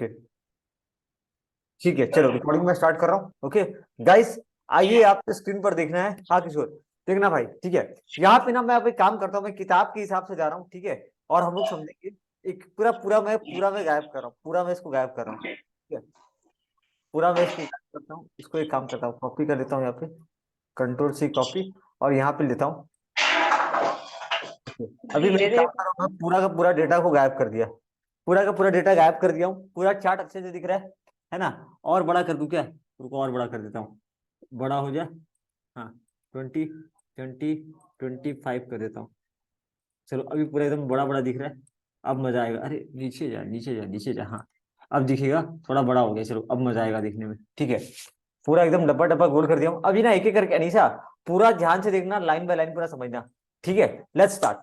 Okay ठीक है, चलो रिकॉर्डिंग में स्टार्ट कर रहा हूँ। ओके गाइस, आइए आपके स्क्रीन पर देखना है। हाँ किशोर, देखना भाई, ठीक है। यहाँ पे ना मैं अब एक काम करता हूँ, मैं किताब के हिसाब से जा रहा हूँ, ठीक है। और हम लोग समझेंगे। एक पूरा पूरा मैं गायब कर रहा हूँ, पूरा मैं इसको गायब कर रहा हूँ, ठीक है। पूरा मैं इसको गायब करता हूँ, इसको एक काम करता हूँ, कॉपी कर लेता हूँ यहाँ पे, कंट्रोल सी कॉपी, और यहाँ पे लेता हूँ। अभी मैं धीरे एक धीरे। काम कर रहा हूँ, पूरा का पूरा डेटा को गायब कर दिया, पूरा का पूरा डेटा गायब कर दिया हूँ, पूरा चार्ट अच्छे से दिख रहा है ना। और बड़ा कर दूं क्या? रुको और बड़ा कर देता हूँ, बड़ा हो जाए। हाँ, 20 20 25 कर देता हूँ। चलो अभी पूरा एकदम बड़ा बड़ा दिख रहा है। अब मजा आएगा। अरे नीचे जा नीचे जा नीचे जा, हाँ अब दिखेगा, थोड़ा बड़ा हो गया। चलो अब मजा आएगा देखने में, ठीक है। पूरा एकदम डब्बा डब्बा गोल कर दिया हूँ। अभी ना एक एक करके अनीसा, पूरा ध्यान से देखना, लाइन बाय लाइन पूरा समझना, ठीक है। Let's start.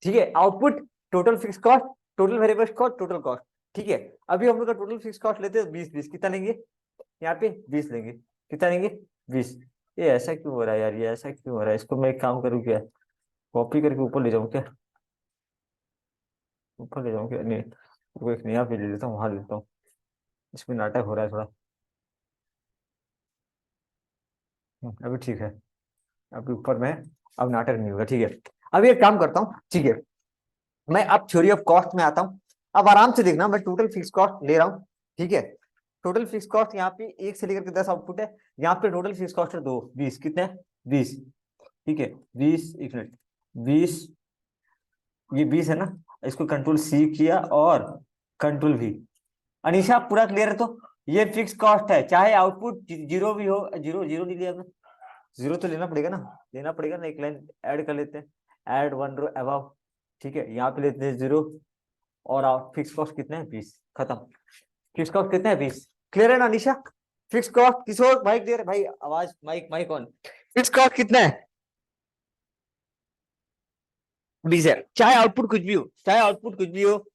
ठीक है, output, total fix cost, total variable cost, total cost, ठीक है। अभी हम लोग का टोटल फिक्स कॉस्ट लेते हैं 20 20, कितना लेंगे? यहाँ पे 20 लेंगे, कितना लेंगे? 20। ये ऐसा क्यों हो रहा है यार, ये ऐसा क्यों हो रहा है? इसको मैं एक काम करूँ क्या, कॉपी करके ऊपर ले जाऊँ क्या? ऊपर ले जाऊँ क्या? नहीं, वो एक नया पे ले लेता हूँ, वहां ले लेता हूँ। इसमें नाटक हो रहा है थोड़ा। अभी ठीक है, अभी ऊपर में, अब नाटक नहीं होगा, ठीक है। अभी एक काम करता हूँ, ठीक है। मैं अब थ्योरी ऑफ कॉस्ट में आता हूँ। अब आराम से देखना, मैं टोटल फिक्स कॉस्ट ले रहा हूँ, ठीक है। टोटल फिक्स कॉस्ट यहाँ पे 1 से लेकर के 10 आउटपुट है। यहाँ पे टोटल फिक्स कॉस्ट है 2, 20, कितने हैं? 20, ठीक है। 20, एक मिनट, 20, ये 20 है ना। इसको कंट्रोल सी किया और कंट्रोल वी। अनीशा पूरा क्लियर है? तो ये फिक्स कॉस्ट है, चाहे आउटपुट जीरो भी हो। जीरो जीरो नहीं लिया हमने, जीरो तो लेना पड़ेगा ना, लेना पड़ेगा ना। एक लाइन ऐड कर लेते हैं, ऐड 1 रो अबव, ठीक है। यहाँ पे लेते हैं 0, और फिक्स कॉस्ट कितना है? 20, खत्म। फिक्स कॉस्ट कितना है? 20। क्लियर है ना अनिशा? फिक्स कॉस्ट, किशोर भाई क्लियर है भाई? आवाज, mic mic on. Fix cost कितना है? 20 है, चाहे आउटपुट कुछ भी हो, चाहे आउटपुट कुछ भी हो,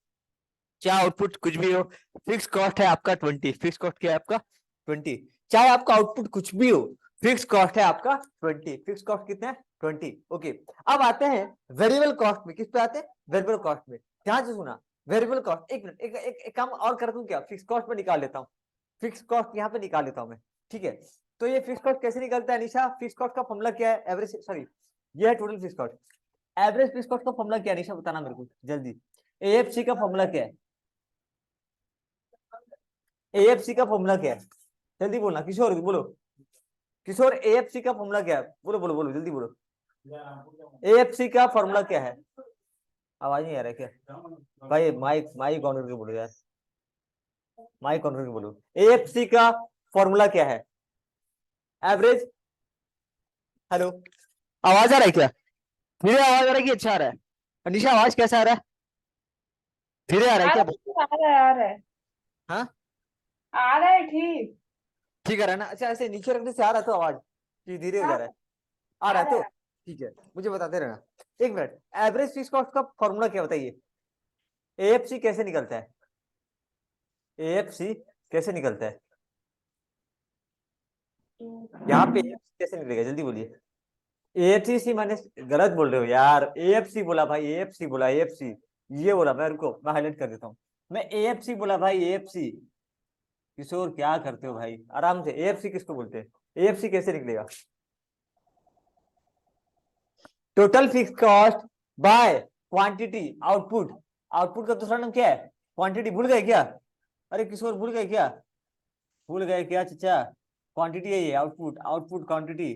चाहे आउटपुट कुछ भी हो। फिक्स कॉस्ट है आपका 20। फिक्स कॉस्ट क्या है आपका? 20। चाहे आपका आउटपुट कुछ भी हो, फिक्स कॉस्ट है आपका 20। फिक्स कॉस्ट कितना है? 20। ओके। अब आते हैं वेरिएबल कॉस्ट में। किस पे आते हैं? वेरिएबल कॉस्ट में। ध्यान से सुना, वेरिएबल कॉस्ट। एक मिनट, एक काम और कर दूं क्या? फिक्स कॉस्ट में निकाल लेता हूँ, फिक्स कॉस्ट यहाँ पे निकाल लेता हूँ मैं, ठीक है। तो ये फिक्स कॉस्ट कैसे निकलता है निशा? फिक्स कॉस्ट का फॉर्मूला क्या है? एवरेज, सॉरी, ये है total fix cost. Average fix cost का फॉर्मूला क्या है निशा, बताना मेरे को जल्दी। एएफसी का फॉर्मूला क्या है? एएफसी का फॉर्मूला क्या है? जल्दी बोलना किशोर, बोलो किशोर, एएफसी का फॉर्मूला क्या है? बोलो बोलो बोलो, जल्दी बोलो। एएफसी का फॉर्मूला क्या है? आवाज नहीं आ रहा है क्या भाई? माइक माइक ऑन करके बोलो यार, माइक ऑन करके बोलो। एएफसी का फॉर्मूला क्या है? एवरेज। हेलो, आवाज आ रहा है क्या? धीरे आवाज आ रहा है कि अच्छा आ रहा है? अनिशा आवाज कैसा आ रहा है? धीरे आ रहा है आ क्या? रहा है आ रहा है हाँ, आ रहा है ठीक। ठीक आ रहा है ना? अच्छा, ऐसे नीचे रखने से आ रहा है तो आवाज, कि धीरे हो जा हाँ, रहा है? आ आ रहा है रहा तो है। ठीक है, मुझे बताते रहना। एक मिनट, एवरेज फिक्स कॉस्ट का फॉर्मूला क्या बताइए? एएफसी कैसे निकलता है? एएफसी कैसे निकलता है? यहाँ पे एएफसी कैसे निकलेगा, जल्दी बोलिए। एएफसी माने, गलत बोल रहे हो यार, एएफसी बोला भाई, एएफसी बोला, एएफसी ये बोला। मैं रुको, मैं हाईलाइट कर देता हूँ। मैं एएफसी बोला भाई, एएफसी। किशोर क्या करते हो भाई, आराम से। एएफसी किसको बोलते हैं? एएफसी कैसे निकलेगा? Total fix cost by quantity output. Output का दूसरा नाम क्या है? क्वांटिटी। भूल गए क्या? अरे किशोर भूल गए क्या? भूल गए क्या चाचा? क्वांटिटी है ये, आउटपुट, आउटपुट क्वांटिटी।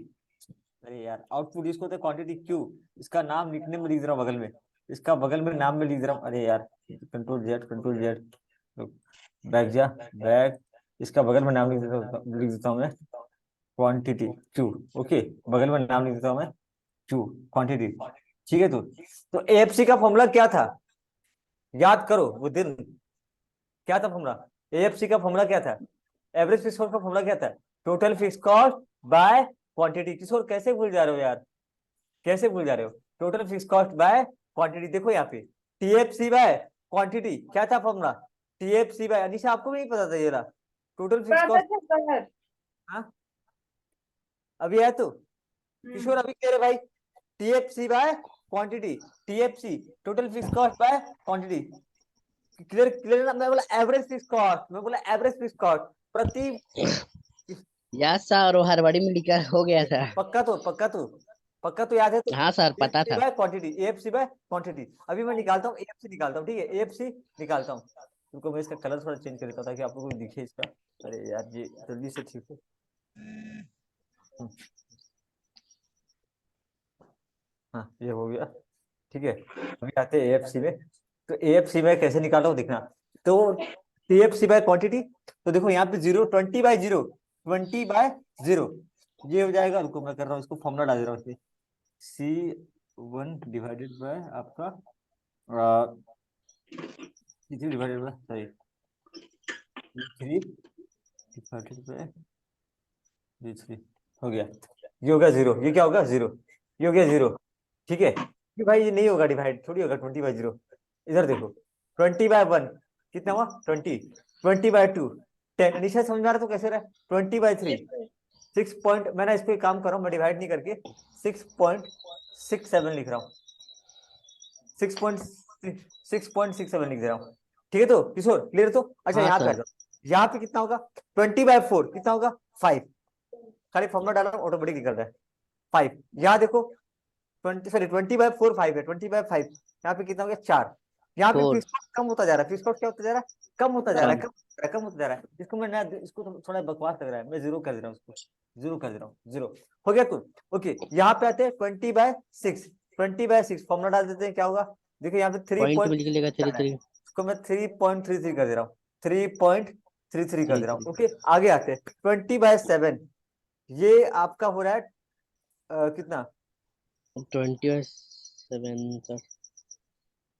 अरे यार, आउटपुट इसको तो क्वांटिटी क्यों, इसका नाम लिखने में लिख दे रहा हूँ बगल में, इसका बगल में नाम में लिख दे रहा हूँ। अरे यार, control Z, control Z, back जा, बैक। इसका बगल में नाम लिख देता हूँ मैं, क्वांटिटी क्यू। ओके, बगल में नाम लिख देता हूँ मैं, क्यू, क्वांटिटी, ठीक है। तो एएफसी का फॉर्मूला क्या था? याद करो वो दिन, क्या था फॉर्मूला? एएफसी का फॉर्मूला क्या था? एवरेज फिक्स कॉस्ट का फॉर्मूला क्या था? Total fix cost by quantity. Kishore कैसे भूल जा रहे हो यार, कैसे भूल जा रहे हो? Total fix cost by quantity. देखो यहाँ पे, टीएफसी बाय क्वांटिटी, क्या था फॉर्मूला? टीएफसी बाय, अनिशा आपको भी नहीं पता था ये रहा, टोटल फिक्स पता कॉस्ट। था सर। हाँ, अभी है तो किशोर, अभी कह रहे भाई, TFC by quantity, TFC total fix cost by quantity. Clear clear ना, मैं बोला एवरेज फिक्स कॉस्ट, मैं बोला एवरेज फिक्स कॉस्ट प्रति। याद सर, वो हरबड़ी मेडिकल हो गया था। पक्का तो याद है तो। हाँ सर, पता एएफसी था। By quantity, AFC by quantity. अभी मैं निकालता हूँ एएफसी निकालता हूँ, ठीक है, एएफसी निकालता हूँ। तुमको मैं इसका कलर थोड़ा चेंज कर देता हूँ ताकि आपको कोई दिखे इसका। अरे यार ये जल्दी से ठीक हो। हाँ ये हो गया, ठीक है। अभी आते हैं एएफसी में। तो एएफसी में कैसे निकाला हूँ देखना। तो टीएफसी बाय क्वांटिटी, तो देखो यहाँ पे 0, 20/0, 20/0 ये हो जाएगा। रुको मैं कर रहा हूँ इसको, फॉर्मूला डाल दे रहा हूँ इसमें। C1 डिवाइडेड बाय आपका C3 divided by sorry C3 divided by D3 हो गया। ये होगा 0, ये क्या होगा 0, ये हो गया 0, ठीक है। कि भाई ये नहीं होगा डिवाइड, थोड़ी होगा 20/0। इधर देखो 20/1 कितना हुआ 20, 20/2 10। निशा समझ में आ रहा तो कैसे रहा 20/3 6 पॉइंट। मैंने इस पे काम कर रहा हूँ, मैं डिवाइड नहीं करके 6.67 लिख रहा हूँ, 6.67 लिख दे रहा हूँ, ठीक है। तो किशोर क्लियर तो। अच्छा हाँ यहाँ पे आ सर। जाओ, यहाँ पे कितना होगा 20/4 कितना होगा 5। खाली फॉर्मूला डाला ऑटोमेटिक निकल रहा है 5। यहाँ देखो 20/4 5 है, 20/5 यहाँ पे कितना हो गया 4। यहाँ पे 4। फिक्स कॉस्ट कम होता जा रहा है, फिक्स कॉस्ट क्या होता जा रहा है, कम होता जा रहा है, कम। कम होता जा रहा है। इसको मैं इसको थोड़ा बकवास लग रहा है, मैं 0 कर दे रहा हूँ, उसको 0 कर दे रहा हूँ, 0 हो गया। तो ओके यहाँ पे आते हैं 20/6, 20/6 फॉर्मूला डाल देते हैं, क्या होगा देखो यहाँ पे 3 पॉइंट में पॉइंट निकलेगा 3 3 इसको मैं 3.33 कर दे रहा हूँ, 3.33 कर 3 दे रहा हूँ। 3। ओके आगे आते हैं 20/7, ये आपका हो रहा है कितना 27 सर।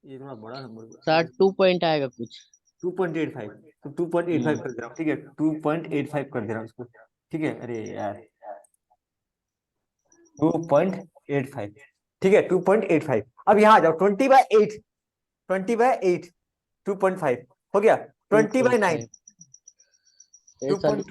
ये थोड़ा बड़ा नंबर सर 2 पॉइंट आएगा कुछ। 2.85, तो 2.85 कर दे रहा हूँ, ठीक है 2.85 कर दे रहा हूँ इसको, ठीक है। अरे यार 2.85, ठीक है 2.85। अब यहाँ आ जाओ 20/8, 20/8 2.5 हो गया। 20/9 2.5 ये सर।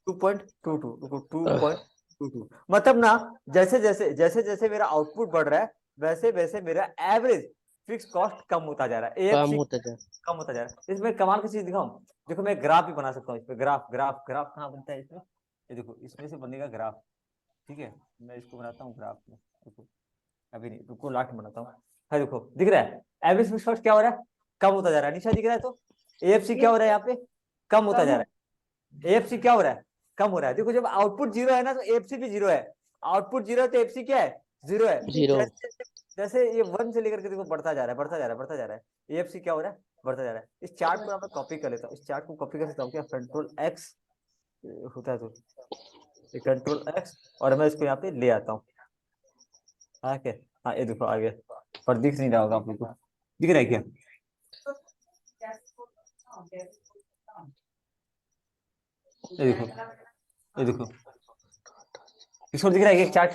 2.22 मतलब ना, जैसे जैसे मेरा आउटपुट बढ़ रहा है वैसे वैसे मेरा एवरेज फिक्स कॉस्ट कम होता जा रहा है, कम एएफसी होता जा। कम होता जा रहा है। इसमें कमाल की चीज दिखाऊं, देखो मैं ग्राफ भी बना सकता हूँ इसमें, ग्राफ ग्राफ ग्राफ कहाँ बनता है इसमें, ये देखो इसमें से बनेगा ग्राफ, ठीक है। मैं इसको बनाता हूँ ग्राफ में, देखो अभी नहीं, रुको लास्ट में बनाता हूँ। है देखो दिख रहा है एवरेज फिक्स कॉस्ट क्या हो रहा है, कम होता जा रहा है। निशा दिख रहा है तो एएफसी क्या हो रहा है यहाँ पे, कम होता जा रहा है। एएफसी क्या हो रहा है, कम हो रहा है। देखो जब आउटपुट 0 है ना तो एएफसी भी 0 है, आउटपुट 0 है तो एएफसी क्या है 0 है। 0। जैसे जैसे ये 1 से लेकर के देखो बढ़ता जा रहा है, बढ़ता जा रहा है, बढ़ता जा रहा है, एएफसी क्या हो रहा है बढ़ता जा रहा है। इस चार्ट को मैं कॉपी कर लेता हूँ, इस चार्ट को कॉपी कर सकता हूँ क्या, कंट्रोल एक्स होता है तो कंट्रोल एक्स, और मैं इसको यहाँ पे ले आता हूँ आके। हाँ ये देखो आ गया, पर दिख नहीं रहा होगा आप लोग को, दिख रहा है क्या, ये देखो, ये देखो इसको दिख रहा है चार्ट।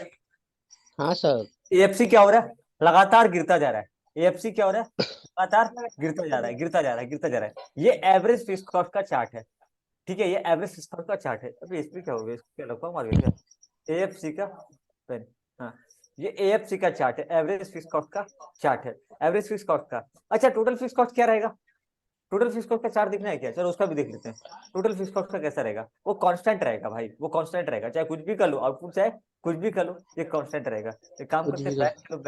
हाँ सर। एएफसी क्या हो रहा है, लगातार गिरता जा रहा है। एएफसी क्या हो रहा है, लगातार गिरता जा रहा है, गिरता जा रहा है, गिरता जा रहा है। ये एवरेज फिक्स कॉस्ट का चार्ट है, ठीक है, ये एवरेज फिक्स कॉस्ट का चार्ट है। अभी इस पे क्या हो गया, इसको क्या लगा मार गया क्या, एएफसी का पेन, हाँ ये एएफसी का चार्ट है, एवरेज फिक्स कॉस्ट का चार्ट है, एवरेज फिक्स कॉस्ट का। अच्छा टोटल फिक्स कॉस्ट क्या रहेगा, टोटल फिक्स कॉस्ट का चार्ट दिखना है क्या, चलो उसका भी देख लेते हैं। टोटल फिक्स कॉस्ट का कैसा रहेगा, वो कांस्टेंट रहेगा भाई, वो कांस्टेंट रहेगा, चाहे कुछ भी कर लो आउटपुट, चाहे कुछ भी कर लो ये कांस्टेंट रहेगा। एक काम कुछ करते भी हैं, बैक चलो,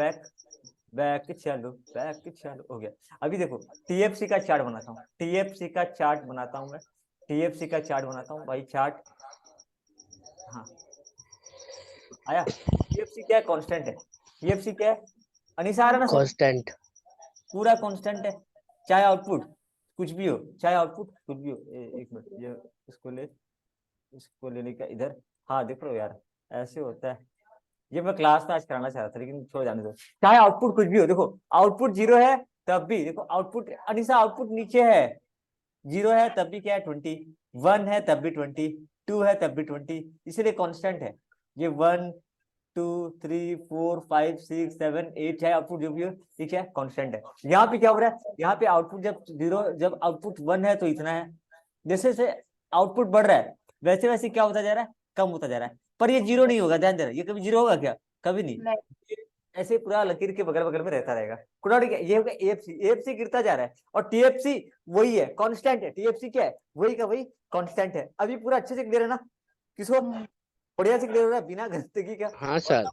बैक चलो हो गया। अभी देखो टीएफसी का चार्ट बनाता हूँ, टीएफसी का चार्ट बनाता हूँ मैं, टीएफसी का चार्ट बनाता हूँ भाई, चार्ट हाँ आया। टीएफसी क्या है, कांस्टेंट है, टीएफसी क्या है अनिशा आ रहा ना, कांस्टेंट। पूरा कांस्टेंट है, चाहे आउटपुट कुछ भी हो, चाहे आउटपुट कुछ भी हो। एक मिनट ये इसको लेने का इधर, हाँ देख लो यार ऐसे होता है। ये मैं क्लास में आज कराना चाह रहा था लेकिन छोड़ जाने दो। चाहे आउटपुट कुछ भी हो, देखो आउटपुट 0 है तब भी, देखो आउटपुट अनिशा आउटपुट नीचे है, 0 है तब भी क्या है 20, 1 है तब भी 20, 2 है तब भी 20, इसलिए कांस्टेंट है ये। 1 2 3 4 5 6 7 8 चाहे आउटपुट जो भी हो, ये क्या है कांस्टेंट है। यहाँ पे क्या हो रहा है, यहाँ पे आउटपुट जब 0, जब आउटपुट 1 है तो इतना है, जैसे जैसे आउटपुट बढ़ रहा है वैसे वैसे क्या होता जा रहा है, कम होता जा रहा है। पर ये 0 नहीं होगा, ध्यान देना, ये कभी 0 होगा क्या, कभी नहीं। नहीं। ऐसे पूरा लकीर के बगल बगल में रहता रहेगा। कुडाउट क्या, ये होगा एएफसी, एएफसी गिरता जा रहा है और टीएफसी वही है, कांस्टेंट है। टीएफसी क्या है, वही का वही कांस्टेंट है। अभी पूरा अच्छे से क्लियर है ना, किसको बढ़िया से क्लियर हो रहा है बिना गलती का। हाँ सर।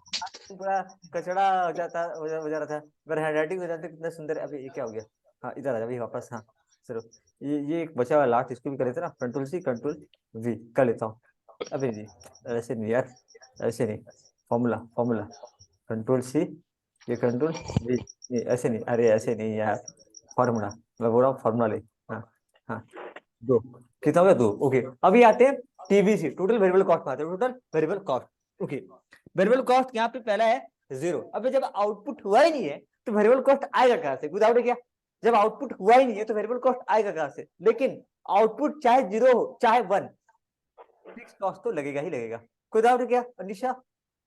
पूरा कचड़ा हो जाता, हो जा रहा था, अगर हैंडराइटिंग हो जाती कितना सुंदर। अभी ये क्या हो गया, हाँ इधर आ जा भाई वापस। हाँ चलो, ये एक बचा हुआ लास्ट, इसको भी कर लेते ना, कंट्रोल सी कंट्रोल वी कर लेता हूँ। अभी जी ऐसे नहीं यार, ऐसे नहीं, फॉर्मूला फॉर्मूला कंट्रोल सी, ये कंट्रोल वी, नहीं ऐसे नहीं, अरे ऐसे नहीं यार, फॉर्मूला मैं बोल रहा हूँ, फॉर्मूला ले। हाँ हाँ, दो, कितना हो गया, दो। ओके, अभी आते हैं टीबीसी, टोटल वेरिएबल कॉस्ट में आते हैं, total variable cost. Okay, variable cost यहाँ पे पहला है 0। अबे जब आउटपुट हुआ ही नहीं है तो वेरिएबल कॉस्ट आएगा कहाँ से, विदाउट क्या, जब आउटपुट हुआ ही नहीं है तो वेरिएबल कॉस्ट आएगा कहाँ से। लेकिन आउटपुट चाहे 0 हो चाहे 1, फिक्स कॉस्ट तो लगेगा ही लगेगा। कोई डाउट क्या अनिशा,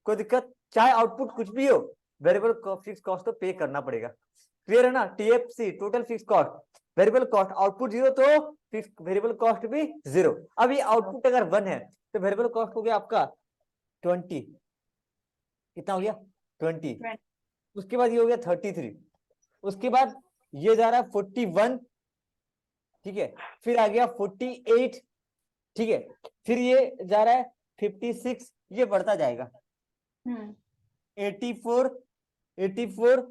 कोई दिक्कत, चाहे आउटपुट कुछ भी हो वेरिएबल फिक्स कॉस्ट तो पे करना पड़ेगा। क्लियर है ना, TFC total fix cost, variable cost, output 0 तो फिक्स वेरिएबल कॉस्ट भी 0। अभी आउटपुट अगर 1 है तो वेरिएबल कॉस्ट हो गया आपका 20, कितना हो गया 20। उसके बाद ये हो गया 33, उसके बाद ये जा रहा है 41, ठीक है, फिर आ गया 48, ठीक है, फिर ये जा रहा है 56, ये बढ़ता जाएगा 84, 84,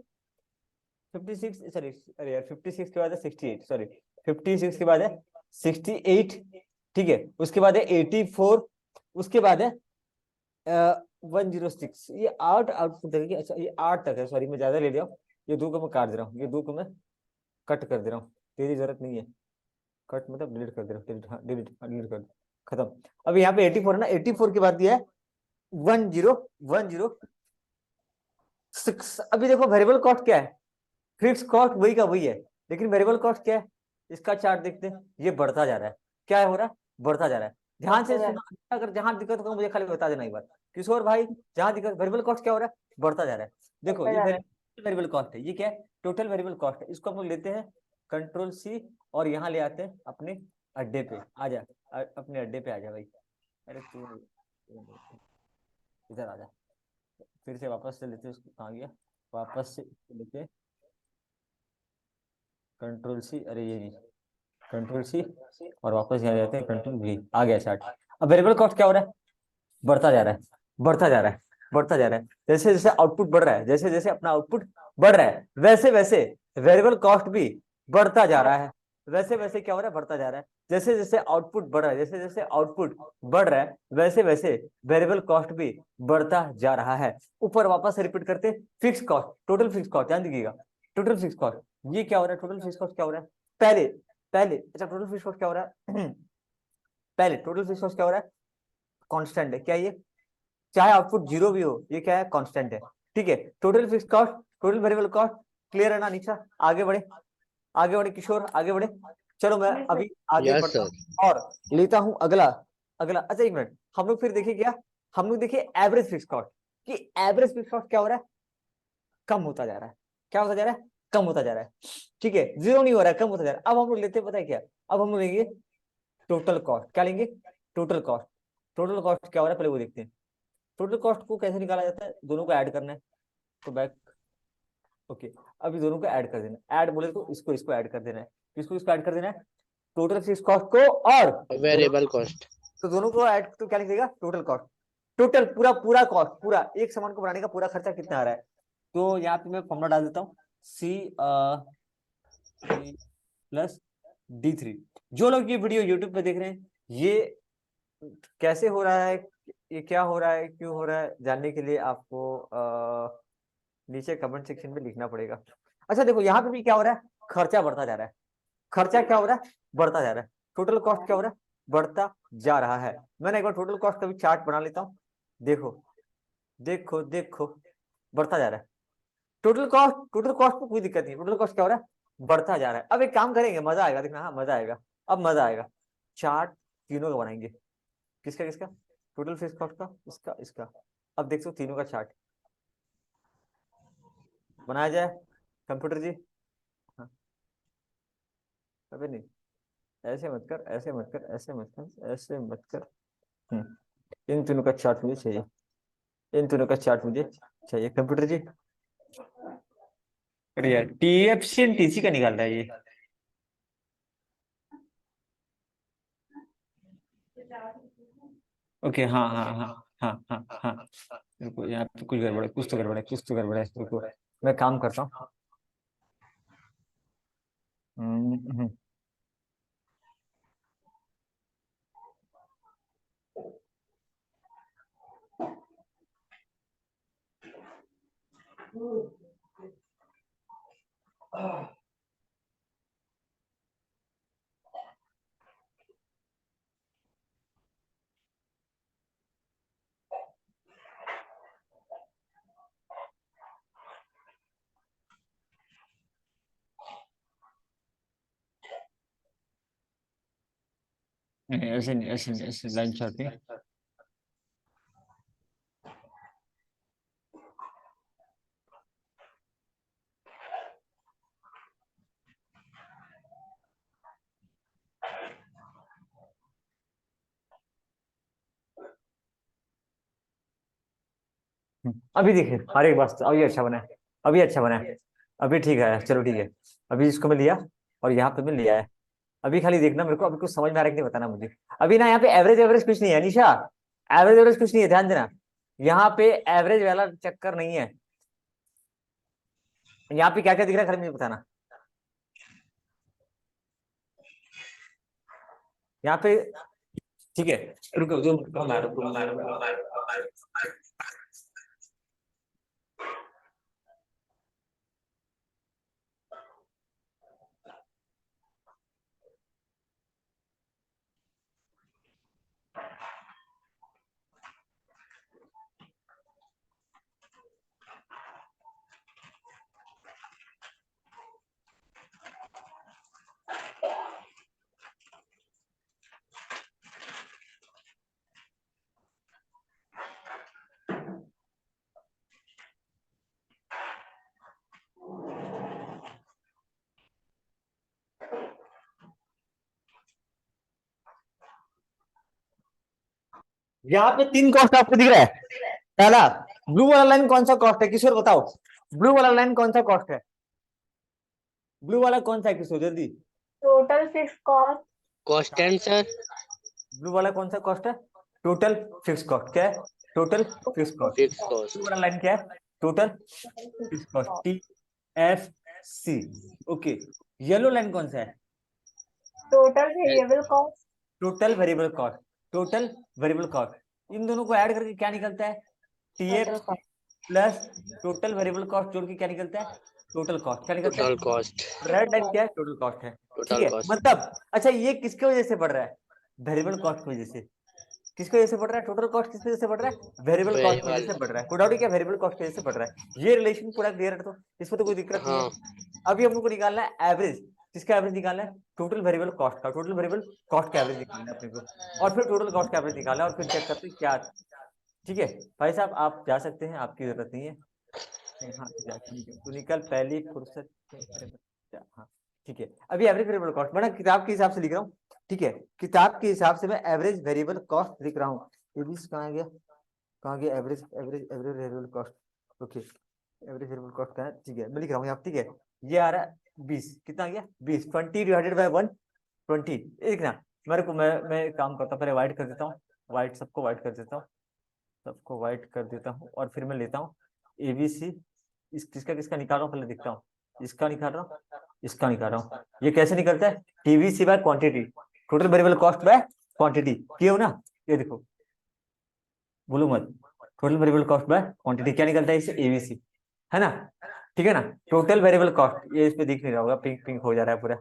56, सॉरी अरे यार 56 के बाद है 68, सॉरी 56 के बाद है 68, ठीक है, उसके बाद है 84, उसके बाद है 106। ये 8 आउटपुट तक है, अच्छा ये 8 तक है, सॉरी मैं ज्यादा ले लिया हूँ, ये 2 को मैं काट दे रहा हूँ, ये 2 को मैं कट कर दे रहा हूँ, तेरी जरूरत नहीं है, कट मतलब डिलीट कर दे रहा हूँ, डिलीट, हाँ डिलीट, डिलीट कर, खत्म। अब यहाँ पे 84 है ना, 84 के बाद दिया है 10106। अभी देखो वेरिएबल कॉस्ट क्या है, फिक्स कॉस्ट वही का वही है, लेकिन वेरिएबल कॉस्ट क्या है, इसका चार्ट देखते हैं, ये बढ़ता जा रहा है। क्या हो रहा है, बढ़ता जा रहा है। ध्यान से सुना, अगर जहां दिक्कत होगा मुझे खाली बता देना एक बार, किशोर भाई जहां दिक्कत, वेरिएबल कॉस्ट क्या हो रहा है, बढ़ता जा रहा है। देखो ये वेरिएबल कॉस्ट है, ये क्या है, टोटल वेरिएबल कॉस्ट है। इसको हम लोग लेते हैं कंट्रोल सी और यहाँ ले आते हैं अपने अड्डे पे। आ जा, अपने अड्डे पे आ जा भाई, अरे तू इधर आ जा, फिर से वापस से लेते, उसको कहाँ गया, वापस से लेते कंट्रोल सी, अरे ये नहीं, कंट्रोल सी और वापस यहाँ जाते हैं कंट्रोल वी, आ गया चार्ट। अब वेरिएबल कॉस्ट क्या हो रहा है, बढ़ता जा रहा है, बढ़ता जा रहा है, बढ़ता जा रहा है। जैसे जैसे आउटपुट बढ़ रहा है, जैसे जैसे अपना आउटपुट बढ़ रहा है, वैसे वैसे वेरिएबल कॉस्ट भी बढ़ता जा रहा है। वैसे वैसे क्या हो रहा है, बढ़ता जा रहा है। जैसे जैसे आउटपुट बढ़ रहा है, जैसे जैसे आउटपुट बढ़ रहा है, वैसे वैसे वेरिएबल कॉस्ट भी बढ़ता जा रहा है। ऊपर वापस रिपीट करते, fix cost, total fix cost, ध्यान दीजिएगा, टोटल फिक्स कॉस्ट, ये क्या हो रहा है, टोटल फिक्स कॉस्ट क्या हो रहा है, पहले पहले अच्छा टोटल फिक्स कॉस्ट क्या हो रहा है पहले टोटल फिक्स कॉस्ट क्या हो रहा है, कांस्टेंट है, क्या ये, चाहे आउटपुट 0 भी हो, ये क्या है, कांस्टेंट है, ठीक है। Total fix cost, total variable cost, clear है ना निशा, आगे बढ़े, आगे बढ़े किशोर, आगे बढ़े। चलो मैं अभी आगे यस बढ़ता सर। हूँ और लेता हूँ अगला, अगला, अच्छा एक मिनट, हम लोग फिर देखिए क्या, हम लोग देखिए एवरेज फिक्स कॉस्ट, कि एवरेज फिक्स कॉस्ट क्या हो रहा है, कम होता जा रहा है। क्या होता जा रहा है, कम होता जा रहा है, ठीक है, 0 नहीं हो रहा है, कम होता जा रहा है। अब हम लोग लेते हैं, पता है क्या, अब हम लोग लेंगे टोटल कॉस्ट, क्या लेंगे, टोटल कॉस्ट। टोटल कॉस्ट क्या हो रहा है पहले वो देखते हैं। टोटल कॉस्ट को कैसे निकाला जाता है, दोनों को ऐड करना है, तो बैक, ओके, अभी दोनों को ऐड कर देना, ऐड बोले तो इसको इसको ऐड कर देना है, किसको इसको ऐड कर देना है, टोटल फिक्स कॉस्ट को और वेरिएबल कॉस्ट। तो दोनों को ऐड, तो क्या लिखेगा, टोटल कॉस्ट, टोटल पूरा पूरा कॉस्ट, पूरा एक सामान को बनाने का पूरा खर्चा कितना आ रहा है। तो यहाँ पे मैं फॉर्मूला डाल देता हूँ, सी प्लस D3। जो लोग ये वीडियो यूट्यूब पे देख रहे हैं, ये कैसे हो रहा है, ये क्या हो रहा है, क्यों हो रहा है, जानने के लिए आपको नीचे कमेंट सेक्शन में लिखना पड़ेगा। अच्छा देखो यहाँ पे भी क्या हो रहा है, खर्चा बढ़ता जा रहा है, खर्चा क्या हो रहा है, बढ़ता जा रहा है। टोटल कॉस्ट क्या हो रहा है, बढ़ता जा रहा है। मैंने एक बार टोटल कॉस्ट का भी चार्ट बना लेता हूँ, देखो देखो देखो, बढ़ता जा रहा है। टोटल कॉस्ट में कोई दिक्कत नहीं, टोटल कॉस्ट क्या हो रहा है, बढ़ता जा रहा है। अब एक काम करेंगे, मजा आएगा, देखना, हाँ मजा आएगा, अब मजा आएगा। चार्ट तीनों का बनाएंगे, किसका किसका, टोटल फिक्स कॉस्ट का, इसका इसका। अब देख सकते तीनों का चार्ट बनाया जाए, कंप्यूटर जी, हाँ, अबे नहीं, ऐसे मत कर, ऐसे मत कर, ऐसे मत कर, ऐसे मत कर। इन तीनों का चार्ट मुझे चाहिए, इन तीनों का चार्ट मुझे चाहिए, कंप्यूटर जी अरे यार टीएफसी एंड टीसी का निकाल रहा है ये। ओके हाँ हाँ हाँ हाँ हाँ हाँ। रुको यहाँ पे कुछ गड़बड़ है, कुछ तो गड़बड़ है, कुछ तो गड़बड़ है। रुको मैं काम करता हूँ। हम्म। नहीं ऐसे नहीं, ऐसे नहीं, ऐसे लाइन चाहती है। अभी देखिए अरे बस अभी अच्छा बना है, अभी अच्छा बना है, अभी ठीक है, चलो ठीक है। अभी इसको मैं लिया और यहाँ पे मैं लिया है। अभी खाली देखना मेरे को, अभी कुछ समझ में आ रहा है कि नहीं बताना मुझे। अभी ना यहाँ पे एवरेज एवरेज कुछ नहीं है निशा, एवरेज एवरेज कुछ नहीं है, ध्यान देना। यहाँ पे एवरेज वाला चक्कर नहीं है। यहाँ पे क्या क्या दिख रहा है खाली मुझे बताना। यहाँ पे ठीक है, रुको रुको। यहाँ पे तीन कॉस्ट आपको दिख रहा है। पहला ब्लू वाला लाइन कौन सा कॉस्ट है किशोर बताओ, ब्लू वाला लाइन कौन सा कॉस्ट है, ब्लू वाला कौन सा है किशोर जल्दी। Total fix cost. Constant sir. Blue वाला कौन सा कॉस्ट है, टोटल फिक्स कॉस्ट क्या है, total fix cost. Fix blue cost. वाला लाइन क्या है, total fix cost T F C. Okay, yellow line कौन सा है, total variable cost. Total variable cost, total variable cost. इन दोनों को ऐड करके क्या निकलता है, TF plus total variable cost जोड़ के क्या निकलता है, टोटल कॉस्ट। क्या निकलता है, टोटल कॉस्ट। रेड लाइन क्या है, टोटल कॉस्ट है। ठीक टोटल है कॉस्ट। मतलब अच्छा ये किसके वजह से बढ़ रहा है, वेरिएबल कॉस्ट की वजह से। किसकी वजह से बढ़ रहा है, टोटल कॉस्ट किस वजह से बढ़ रहा है, वेरिएबल कॉस्ट की वजह वेरिएबल। से बढ़ रहा है। कोई डाउट है क्या, वेरिएबल कॉस्ट की वजह से बढ़ रहा है। ये रिलेशन पूरा क्लियर है, तो इसमें तो कोई दिक्कत नहीं हाँ। है। अभी हम लोग को निकालना है एवरेज, किसका एवरेज निकालना है, टोटल वेरिएबल कॉस्ट का, टोटल वेरिएबल कॉस्ट का एवरेज निकालना है अपने को। और फिर टोटल कॉस्ट का एवरेज निकालना है और फिर चेक करते हैं क्या। ठीक है भाई साहब आप जा सकते हैं, आपकी जरूरत नहीं है। हाँ ठीक है, तू निकल पहली फुर्सत से मेरे बच्चा। हाँ ठीक है, अभी एवरेज वेरिएबल कॉस्ट मैं ना किताब के हिसाब से लिख रहा हूँ। ठीक है, किताब के हिसाब से मैं एवरेज वेरिएबल कॉस्ट लिख रहा हूँ। एबीसी कहाँ गया, कहाँ गया, average average average variable cost. Okay, average variable cost कहाँ है, ठीक है मैं लिख रहा हूँ यहाँ। ठीक है, ये आ रहा है 20, कितना आ गया 20, 20 डिवाइडेड बाय 120। देखना मेरे को, मैं एक काम करता हूँ, पहले वाइट कर देता हूँ, वाइट सबको वाइट कर देता हूँ, सबको वाइट कर देता हूँ और फिर मैं लेता हूँ एबीसी। इस किसका किसका निकाल रहा हूँ पहले देखता हूँ, इसका निकाल रहा हूँ, इसका निकाल रहा हूँ। ये कैसे निकलता है, TVC by quantity, total variable cost by quantity. किए हो ना, ये देखो बोलो मत, total variable cost by quantity क्या निकलता है, इससे एबीसी है ना। ठीक है ना, टोटल वेरिएबल कॉस्ट, ये इस पे दिख नहीं रहा होगा, पिंक पिंक हो जा रहा है पूरा।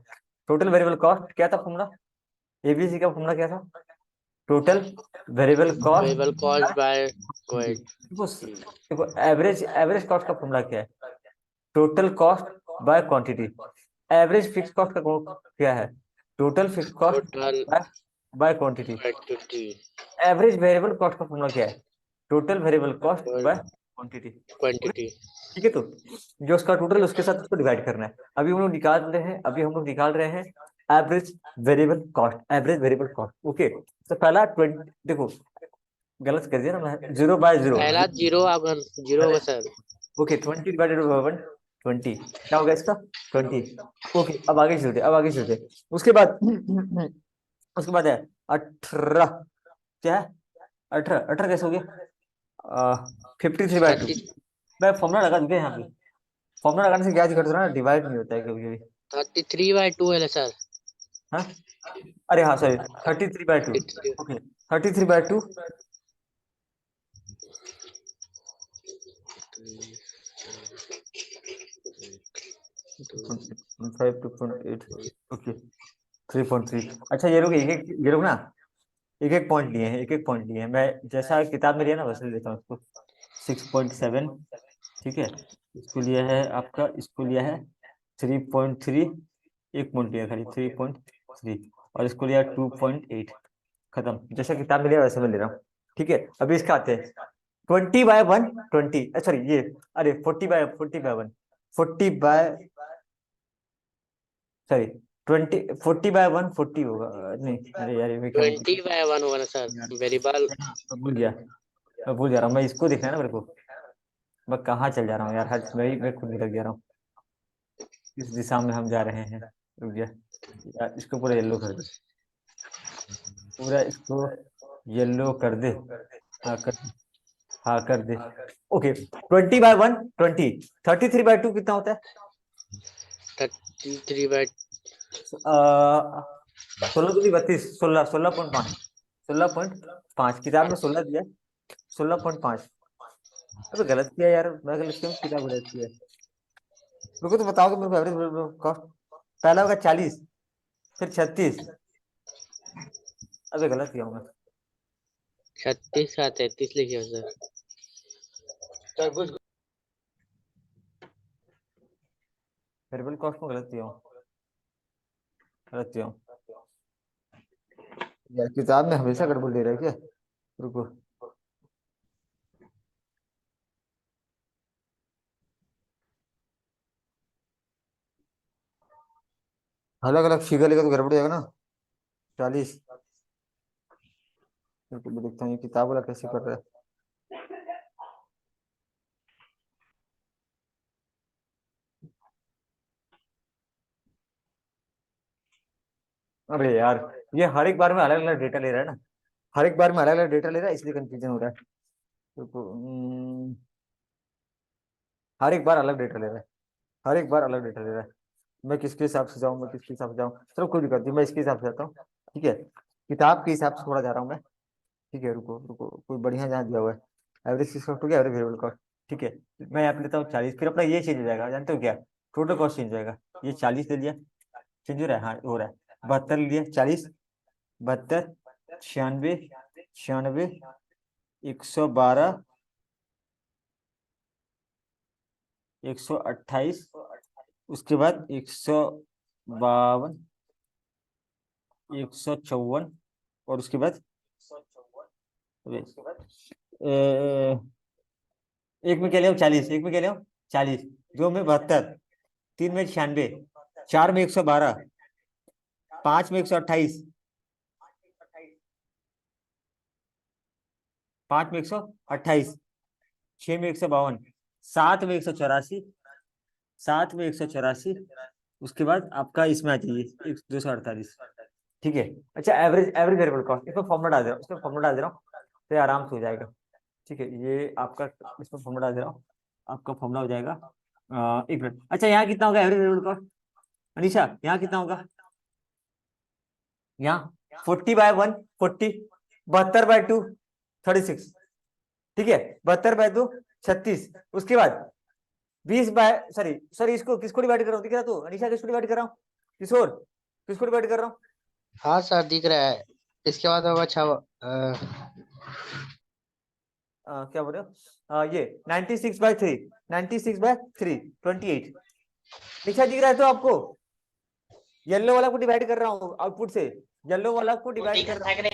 टोटल वेरिएबल कॉस्ट क्या था फॉर्मूला, एबीसी का फॉर्मूला क्या था, total variable cost. Variable cost by quantity. देखो देखो एवरेज एवरेज कॉस्ट का फॉर्मूला क्या है, total cost by quantity. Average fix cost का क्या है, total fix cost total by quantity. Quantity. Average variable cost का फॉर्मूला क्या है, total variable cost by quantity. Quantity. ठीक है, तो जो उसका टोटल उसके साथ उसको डिवाइड करना है। अभी हम लोग निकाल रहे हैं, अभी हम लोग निकाल रहे हैं average variable cost, average variable cost. Okay, तो पहला 20, देखो गलत कर दिया ना मैं, 0/0। पहला जीरो आगन जीरो होगा सर। ओके 20 डिवाइडेड बाय 1, 20 क्या होगा इसका 20। ओके अब आगे चलते उसके बाद उसके बाद है 18 क्या है 18 18 कैसे हो गया 53/2 30 मैं फॉर्मूला लगा दूंगा यहाँ पे फॉर्मूला लगाने से क्या दिक्कत होता है ना डिवाइड नहीं होता है कभी कभी 33/2 है सर हाँ अरे हाँ सॉरी 33/2 33 ओके 33/2 5 2.8 ओके 3.3 अच्छा ये लोग ना एक एक पॉइंट लिए हैं मैं जैसा किताब में लिया ना वैसे लेता हूँ इसको 6.7 ठीक है इसको लिया है आपका इसको लिया है 3.3 एक पॉइंट लिया खाली 3.3 और इसको लिया 2.8 खत्म जैसा किताब में लिया वैसे मैं ले रहा हूँ ठीक है अभी इसका आते हैं 20/1 20 सॉरी ये अरे 40/1 40 बाय सॉरी 40/1 40 होगा नहीं अरे यार ये क्या बोल 20/1 होगा ना यार सर वेरिएबल मैं भूल जा रहा हूँ मैं इसको देखना है ना मेरे को मैं कहाँ चल जा रहा हूँ यार हर मैं खुद भटक जा रहा हूँ किस दिशा में हम जा रहे हैं रुक जा यार इसको पूरा येलो कर दे पूरा इसको येलो कर दे हाँ कर दे हाँ कर दे ओके 20/1 20 33/2 कितना होता है 33 16 16 16.5 16.5 किताब में 16 दिया 16.5 अबे गलत किया यार मैं गलत क्यों किताब गलत किया मेरे को तो बताओ कि मेरे को एवरेज कॉस्ट पहला होगा 40 फिर 36 अबे गलत किया हूँ मैं 36 का 33 लिखिए सर वेरिएबल कॉस्ट में गलत किया हूँ यार किताब में हमेशा गड़बड़ दे रहा है क्या रुको अलग अलग फिगर लेगा तो गड़बड़ हो जाएगा ना 40 रुको मैं देखता हूँ ये किताब वाला कैसे कर रहा है अरे यार ये हर एक बार में अलग अलग डेटा ले रहा है ना हर एक बार में अलग अलग डेटा ले रहा है इसलिए कंफ्यूजन हो रहा है रुको हर एक बार अलग डेटा ले रहा है हर एक बार अलग डेटा ले रहा है मैं किसके हिसाब से जाऊँ मैं किसके हिसाब से जाऊँ चलो कोई दिक्कत नहीं मैं इसके हिसाब से जाता हूँ ठीक है किताब के हिसाब से थोड़ा जा रहा हूँ मैं ठीक है रुको रुको कोई बढ़िया जहाँ दिया हुआ है एवरेज किस कॉस्ट हो गया एवरेज वेरिएबल कॉस्ट ठीक है मैं यहाँ पे लेता हूँ 40 फिर अपना ये चेंज हो जाएगा जानते हो क्या टोटल कॉस्ट चेंज हो जाएगा ये 40 ले लिया चेंज हो रहा है हाँ हो रहा है 72 ले लिया 40 72 96 96 112 128 उसके बाद 152 154 और उसके बाद एक में क्या ले 40 एक में क्या ले 40 दो में 72 तीन में 96 चार में 112 पांच में 128 पांच में 128 छह में 152 सात में 184 सात में 184 उसके बाद आपका इसमें आ जाइए 248 ठीक है अच्छा एवरेज एवरेज वेरिएबल कॉस्ट इसमें फॉर्मूला डाल दे रहा हूँ इसमें फॉर्मूला डाल दे रहा हूँ तो ये आराम से हो जाएगा ठीक है ये आपका इसमें फॉर्मूला डाल दे रहा हूँ आपका फॉर्मूला हो जाएगा एक मिनट अच्छा यहाँ कितना होगा एवरेज वेरिएबल कॉस्ट अनिशा यहाँ कितना होगा यहाँ 40/1 40 72/2 36 ठीक है 72/2 36 उसके बाद 20 बाय सॉरी सॉरी इसको किसको डिवाइड कर रहा हूँ दिख रहा तू अनिशा किसको डिवाइड कर रहा हूँ किशोर किसको डिवाइड कर रहा हूँ हाँ सर दिख रहा है इसके बाद होगा अच्छा क्या बोल रहे हो ये 96/3 96/3 28 अनिशा दिख रहा है तो आपको येलो वाला को डिवाइड कर रहा हूँ आउटपुट से येलो वाला को डिवाइड कर रहा हूँ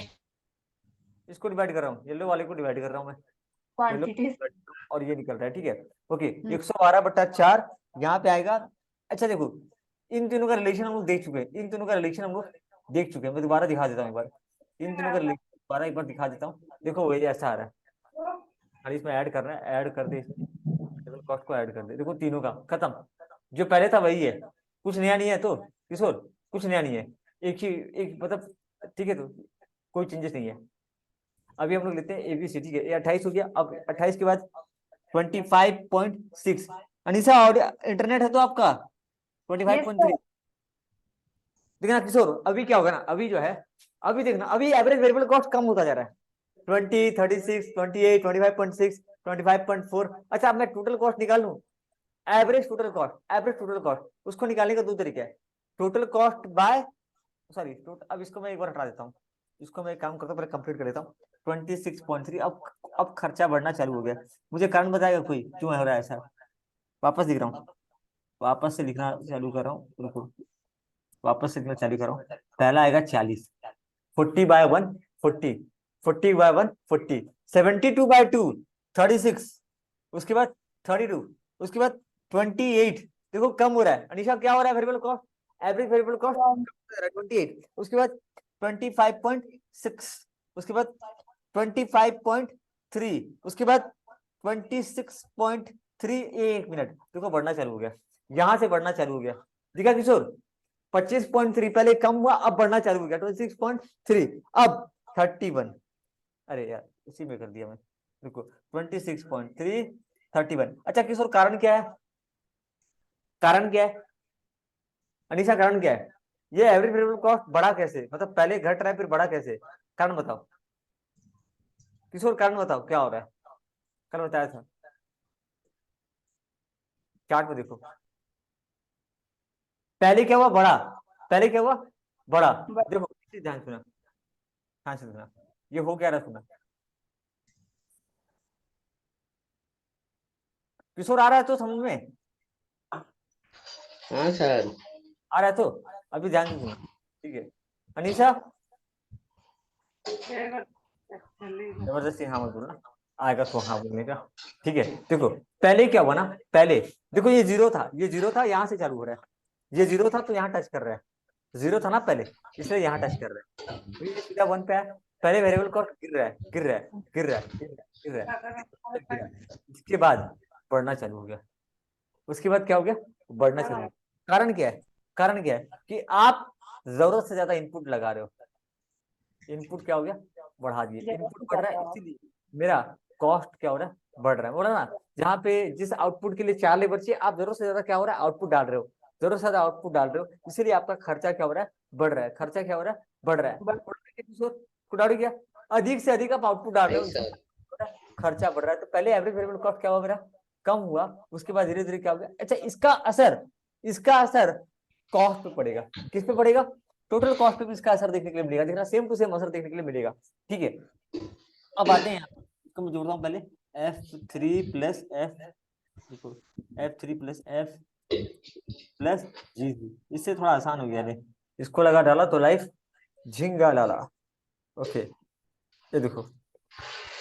इसको डिवाइड कर रहा हूँ येलो वाले को डिवाइड कर रहा हूँ मैं येलो क्वांटिटीज और ये निकल रहा है ठीक है ओके 112/4 यहाँ पे आएगा अच्छा देखो इन तीनों का रिलेशन हम लोग देख चुके हैं इन तीनों का रिलेशन हम लोग देख चुके हैं मैं दोबारा दिखा देता हूँ एक बार इन तीनों का रिलेशन दोबारा एक बार दिखा देता हूँ देखो वही ऐसा आ रहा है और इसमें ऐड करना है ऐड कर दे इसमें कॉस्ट को ऐड कर दे देखो तीनों का खत्म जो पहले था वही है, कुछ नया नहीं है तो किशोर, कुछ नया नहीं है, एक ही एक मतलब, ठीक है, तो कोई चेंजेस नहीं है। अभी हम लोग लेते हैं एबीसी, ठीक है, ये 28 हो गया। अब 28 के बाद 25.6। अनिशा और इंटरनेट है तो आपका Yes, 25.3। देखना किशोर अभी क्या होगा ना, अभी जो है, अभी देखना, अभी एवरेज वेरिएबल कॉस्ट कम होता जा रहा है। 20, 36, 28, 25.6, 25.4। अच्छा अब मैं टोटल कॉस्ट निकाल लूं, average total cost, average total cost, उसको निकालने का दो तरीका है। टोटल कॉस्ट बाय, सॉरी अब इसको मैं एक बार हटा देता हूँ, इसको मैं एक काम करता हूँ, पहले कंप्लीट कर लेता हूँ। 26.3। अब खर्चा बढ़ना चालू हो गया। मुझे कारण बताएगा कोई क्यों हो रहा है ऐसा? वापस लिख रहा हूँ, वापस से लिखना चालू कर रहा हूँ, रुको, वापस से लिखना चालू कर रहा हूँ। पहला आएगा 40, 40/1 40, 40/1 40, 72/2 36, उसके बाद 32, उसके बाद 28। देखो कम हो रहा है अनिशा, क्या हो रहा है? Variable cost, average variable cost 28, उसके बाद 25.6, उसके बाद 25.3, उसके बाद 26.3। एक मिनट, देखो बढ़ना चालू हो गया, यहां से बढ़ना चालू हो गया, दिखा किशोर? 25.3 पहले कम हुआ, अब बढ़ना चालू हो गया 26.3, अब 31। अरे यार उसी में कर दिया मैं, रुको, 26.3, 31। अच्छा किशोर कारण क्या है? कारण क्या है अनिशा, कारण क्या है? ये एवरेज वेरिएबल कॉस्ट बढ़ा कैसे, मतलब पहले घट रहा है फिर बढ़ा कैसे? कारण बताओ किशोर, कारण बताओ क्या हो रहा है? कल बताया था, चार्ट में देखो, पहले क्या हुआ? बढ़ा, पहले क्या हुआ? बढ़ा। but देखो ध्यान सुना, ध्यान से सुना, ये हो क्या रहा सुना, किशोर आ रहा है तो समझ में? हाँ सर। आ रहा है तो अभी ध्यान से सुना, ठीक है? अनीशा जबरदस्ती हाँ मत बोलना, आएगा तो हाँ बोलने का, ठीक है? देखो पहले क्या हुआ ना, पहले देखो ये जीरो था, ये जीरो था, यहाँ से चालू हो रहा है, ये जीरो था तो यहाँ टच कर रहा है, जीरो था ना पहले, इसलिए यहाँ टच कर रहा है, तो ये सीधा 1 पे है। पहले वेरिएबल कॉस्ट गिर रहा है, गिर रहा है, गिर रहा है, गिर रहा है, गिर रहा है। इसके बाद बढ़ना चालू हो गया, उसके बाद क्या हो गया? बढ़ना चालू हो गया। कारण क्या है? कारण क्या है कि आप जरूरत से ज्यादा इनपुट लगा रहे हो, इनपुट क्या हो गया? बढ़ा दिए, इनपुट बढ़ रहा है, इसीलिए मेरा कॉस्ट क्या हो रहा है? बढ़ रहा है, बोला ना? जहाँ पे जिस आउटपुट के लिए 4 लेबर चाहिए, आप जरूरत से ज्यादा क्या हो रहा है? आउटपुट डाल रहे हो, जरूरत से ज्यादा आउटपुट डाल रहे हो, इसीलिए आपका खर्चा क्या हो रहा है? बढ़ रहा है। खर्चा क्या हो रहा है? बढ़ रहा है। कुछ गया, अधिक से अधिक आप आउटपुट डाल रहे नहीं हो, सर। इसलिए खर्चा बढ़ रहा है। तो पहले एवरेज वेरिएबल कॉस्ट क्या हुआ मेरा? कम हुआ, उसके बाद धीरे धीरे क्या हो गया? अच्छा इसका असर कॉस्ट पे पड़ेगा, किस पे पड़ेगा? टोटल कॉस्ट पे भी इसका असर देखने के लिए मिलेगा, देखना सेम टू सेम असर देखने के लिए मिलेगा, ठीक है? अब आते हैं यहाँ, इसको मैं जोड़ता हूँ पहले, F3 plus F3 plus F plus G, इससे थोड़ा आसान हो गया, इसको लगा डाला तो लाइफ झिंगा डाला। ओके ये देखो,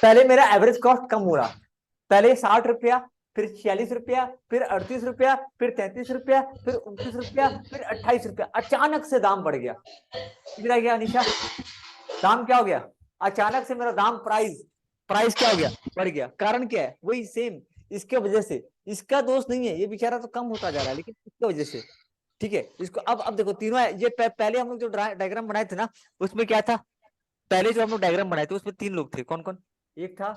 पहले मेरा एवरेज कॉस्ट कम हो रहा, पहले 60 रुपया, फिर 46 रुपया, फिर 38 रुपया, फिर 33 रुपया, फिर 29 रुपया, फिर 28 रुपया। अचानक से दाम बढ़ गया, कितना गया अनिशा? दाम क्या हो गया? अचानक से मेरा दाम, प्राइस प्राइस क्या हो गया? बढ़ गया। कारण क्या है? वही सेम, इसके वजह से, इसका दोष नहीं है, ये बेचारा तो कम होता जा रहा है, लेकिन इसकी वजह से, ठीक है? इसको अब देखो तीनों ये पहले हम लोग जो डायग्राम बनाए थे ना, उसमें क्या था? पहले जो हम लोग डायग्राम बनाए थे उसमें 3 लोग थे, कौन कौन? एक था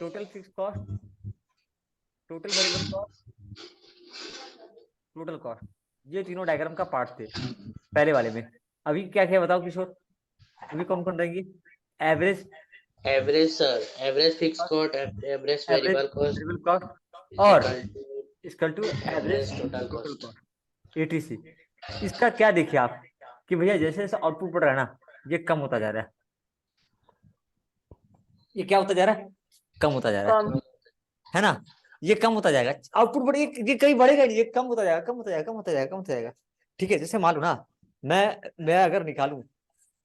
total fix cost, total variable cost, total cost, ये तीनों डायग्राम का पार्ट थे पहले वाले में। अभी क्या क्या बताओ किशोर, अभी कौन कौन रहेंगी? Average, average sir, average fix cost, average average variable cost variable cost और equal to average average total total cost. Cost, ATC. इसका क्या देखिए आप कि भैया जैसे जैसे आउटपुट बढ़ रहा है ना, ये कम होता जा रहा है, ये क्या होता जा रहा है? कम होता जा रहा कम है ना? ये कम होता जाएगा, आउटपुट बढ़, ये कहीं बढ़ेगा नहीं, ये कम होता जाएगा, कम होता जाएगा, कम होता जाएगा, कम होता जाएगा, ठीक है? जैसे मान लो ना, मैं अगर निकालूं,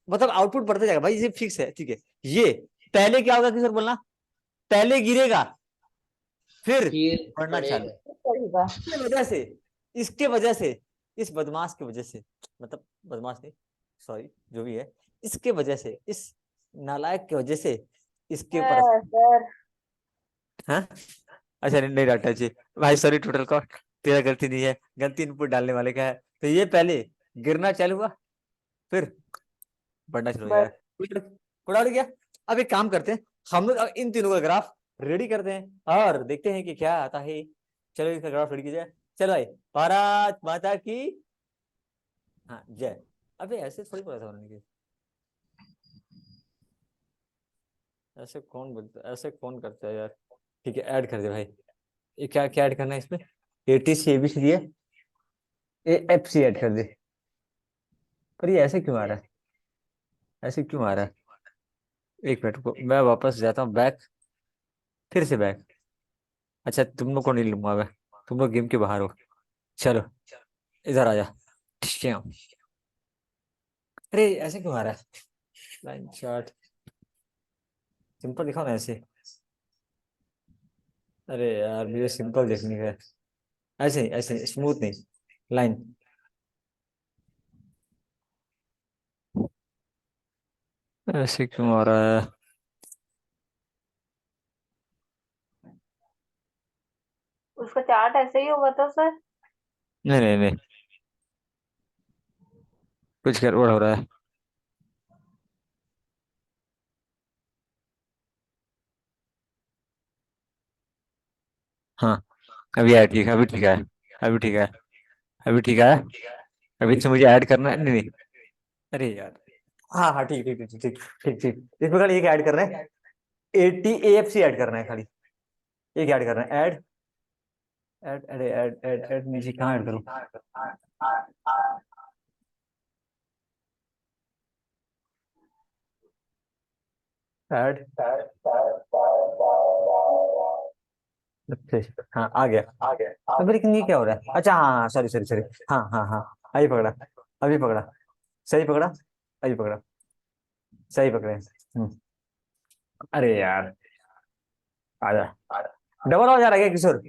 मतलब आउटपुट बढ़ता जाएगा भाई, ये फिक्स है, ठीक है? ये पहले क्या होगा किशोर, बोलना? पहले गिरेगा फिर फिर बढ़ना चालू, बढ़ेगा। पड़ेगा। इसके वजह से, इसके वजह से, इस बदमाश की वजह से, मतलब बदमाश नहीं, सॉरी जो भी है, इसके वजह से, इस नालायक की वजह से इसके ऊपर सर हाँ? अच्छा नहीं डाटा जी भाई, सॉरी, टोटल कॉस्ट तेरा गलती नहीं है, गलती इनपुट डालने वाले का है। तो ये पहले गिरना चालू हुआ, फिर बढ़ना शुरू हो गया। कुछ डाल गया। अब एक काम करते हैं, हम लोग अब इन तीनों का ग्राफ रेडी करते हैं और देखते हैं कि क्या आता है। चलो इसका ग्राफ रेडी किया जाए। चलो भाई, भारत माता की हाँ जय। अबे ऐसे थोड़ी बोला था उन्होंने कि ऐसे कौन बोलता, ऐसे कौन करता है यार। ठीक है, ऐड कर दे भाई। ये क्या क्या ऐड करना है इसमें? ATC ABCD है, AFC ऐड कर दे। पर ये ऐसे क्यों आ रहा है, ऐसे क्यों आ रहा है? एक मिनट को, मैं वापस जाता हूँ बैक, फिर से बैक। अच्छा तुम लोग को नहीं लूंगा मैं, तुम लोग गेम के बाहर हो। चलो इधर आ जा। ठीक है। अरे ऐसे क्यों आ रहा है? लाइन चार्ट सिंपल दिखाओ ना ऐसे। अरे यार मुझे सिंपल देखनी है, ऐसे नहीं, ऐसे स्मूथ नहीं, लाइन। ऐसे क्यों आ रहा है? उसका चार्ट ऐसे ही होगा तो सर। नहीं नहीं नहीं, कुछ गड़बड़ हो रहा है। हाँ अभी आया, ठीक है, अभी ठीक है, अभी ठीक है, अभी ठीक है। अभी से मुझे ऐड करना है, नहीं नहीं। अरे यार, हाँ हाँ ठीक ठीक ठीक ठीक ठीक ठीक। इस प्रकार एक ऐड करना है, ATAFC ऐड करना है खाली। एक ऐड करना है, ऐड ऐड अरे ऐड ऐड ऐड नीचे कहाँ ऐड करूँ? ऐड, हाँ आ गया आ गया। तो लेकिन ये क्या हो रहा है? अच्छा हाँ, सॉरी सॉरी सॉरी। हाँ हाँ हाँ, अभी पकड़ा, अभी पकड़ा, सही पकड़ा, अभी पकड़ा, सही पकड़े। अरे यार, आजा। डबल आवाज आ रहा है क्या किशोर?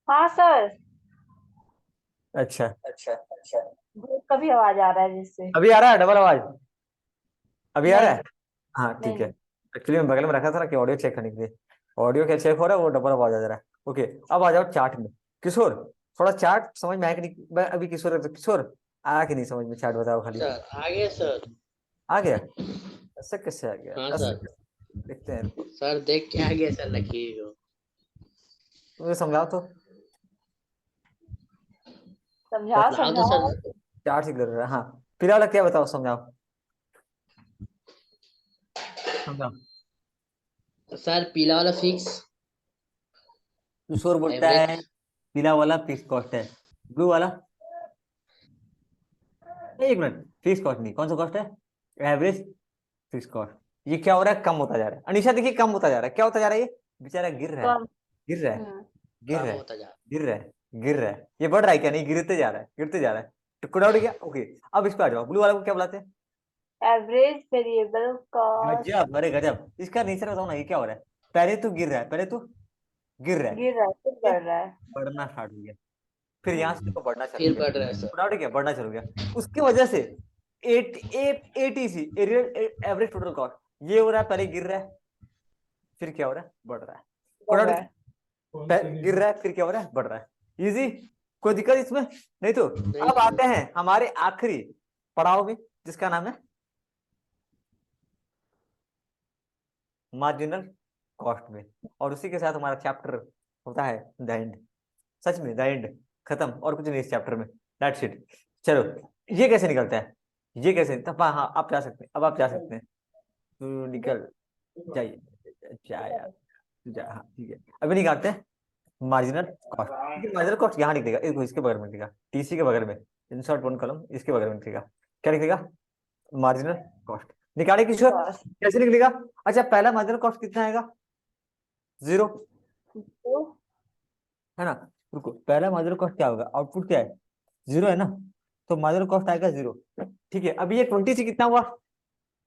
हाँ सर। अच्छा, ब्रेक का भी आवाज आ रहा है जिससे। अभी आ रहा है डबल आवाज? अभी आ रहा नहीं है? हाँ नहीं ठीक है। नहीं। एक्चुअली मैं बगल में रखा था ना कि ऑडियो चेक करने के लिए। ऑडियो क्या चेक हो रहा है, वो डबल आवाज आ जा रहा है। ओके, अब आ जाओ चार्ट में। किशोर, थोड़ा चार्ट समझ में आया कि नहीं? अभी किशोर किशोर आया कि नहीं समझ में? चार्ट बताओ खाली। सर आगे सर। आ गया? ऐसा कैसे आ गया, हाँ ऐसा सर। कैसे? देखते हैं रुको। सर देख के आगे सर लकीर को। मुझे समझाओ तो। समझाओ बतलाओ तो समझाओ। सर। चार्ट से क्लियर हाँ। फिर वाला क्या बताओ, समझाओ समझाओ। सर पीला वाला फिक्स किशोर बोलता है एवरेज। पीला वाला फिक्स कॉस्ट है, ब्लू वाला एक मिनट, फिक्स कॉस्ट नहीं, कौन सा कॉस्ट है? Average fix cost. ये क्या हो रहा है? कम होता जा रहा है। अनिशा देखिए, कम होता जा रहा है। क्या होता जा रहा है? ये बेचारा गिर रहा है, कम। गिर रहा है, हम्म। गिर कम रहा है, होता जा। गिर रहा है, गिर रहा है। ये बढ़ रहा है क्या? नहीं, गिरते जा रहा है, गिरते जा रहा है। तो कुछ आउट गया। ओके, अब इस पे आ जाओ। ब्लू वाला को क्या बुलाते हैं? Average variable cost. गजब, अरे गजब। इसका नेचर बताओ ना, ये क्या हो रहा है? पहले तो गिर रहा है, पहले तो गिर रहा है, गिर रहा है फिर ये बढ़ रहा है। बढ़ना स्टार्ट हो गया, फिर यहाँ से हम्म। तो बढ़ना चालू हो फिर गया। बढ़ रहा है सर। बढ़ा गया, बढ़ना चालू हो गया। उसकी वजह से ATC एवरेज टोटल कॉस्ट, ये हो रहा है, पहले गिर रहा है, फिर क्या हो रहा है? बढ़ रहा है। बढ़ रहा है। गिर रहा है, फिर क्या हो रहा है? बढ़ रहा है। इजी, कोई दिक्कत इसमें नहीं तो। नहीं अब सर। आते हैं हमारे आखिरी पड़ाव में, जिसका नाम है मार्जिनल कॉस्ट में। और उसी के साथ हमारा चैप्टर होता है द एंड। सच में द एंड, खत्म, और कुछ नहीं इस चैप्टर में। That's it. चलो, ये कैसे निकलता है? ये कैसे तब? हाँ हाँ, आप जा सकते हैं, अब आप जा सकते हैं। तू निकल, जाइए, जा यार, तू जा। हाँ ठीक है, अभी निकालते हैं मार्जिनल कॉस्ट। ठीक है, मार्जिनल कॉस्ट यहाँ लिख देगा, इसके बगल में लिखेगा, TC के बगल में, इंसर्ट वन कॉलम, इसके बगल में लिखेगा। क्या लिखेगा? Marginal cost. निकाले किशोर, कॉस्ट। कैसे निकलेगा? अच्छा, पहला मार्जिनल कॉस्ट कितना आएगा? 0, तो है ना? रुको, पहला मार्जिनल कॉस्ट क्या होगा? आउटपुट क्या है? 0 है ना? तो मार्जिनल कॉस्ट आएगा 0। ठीक है, अभी ये 20 से कितना हुआ?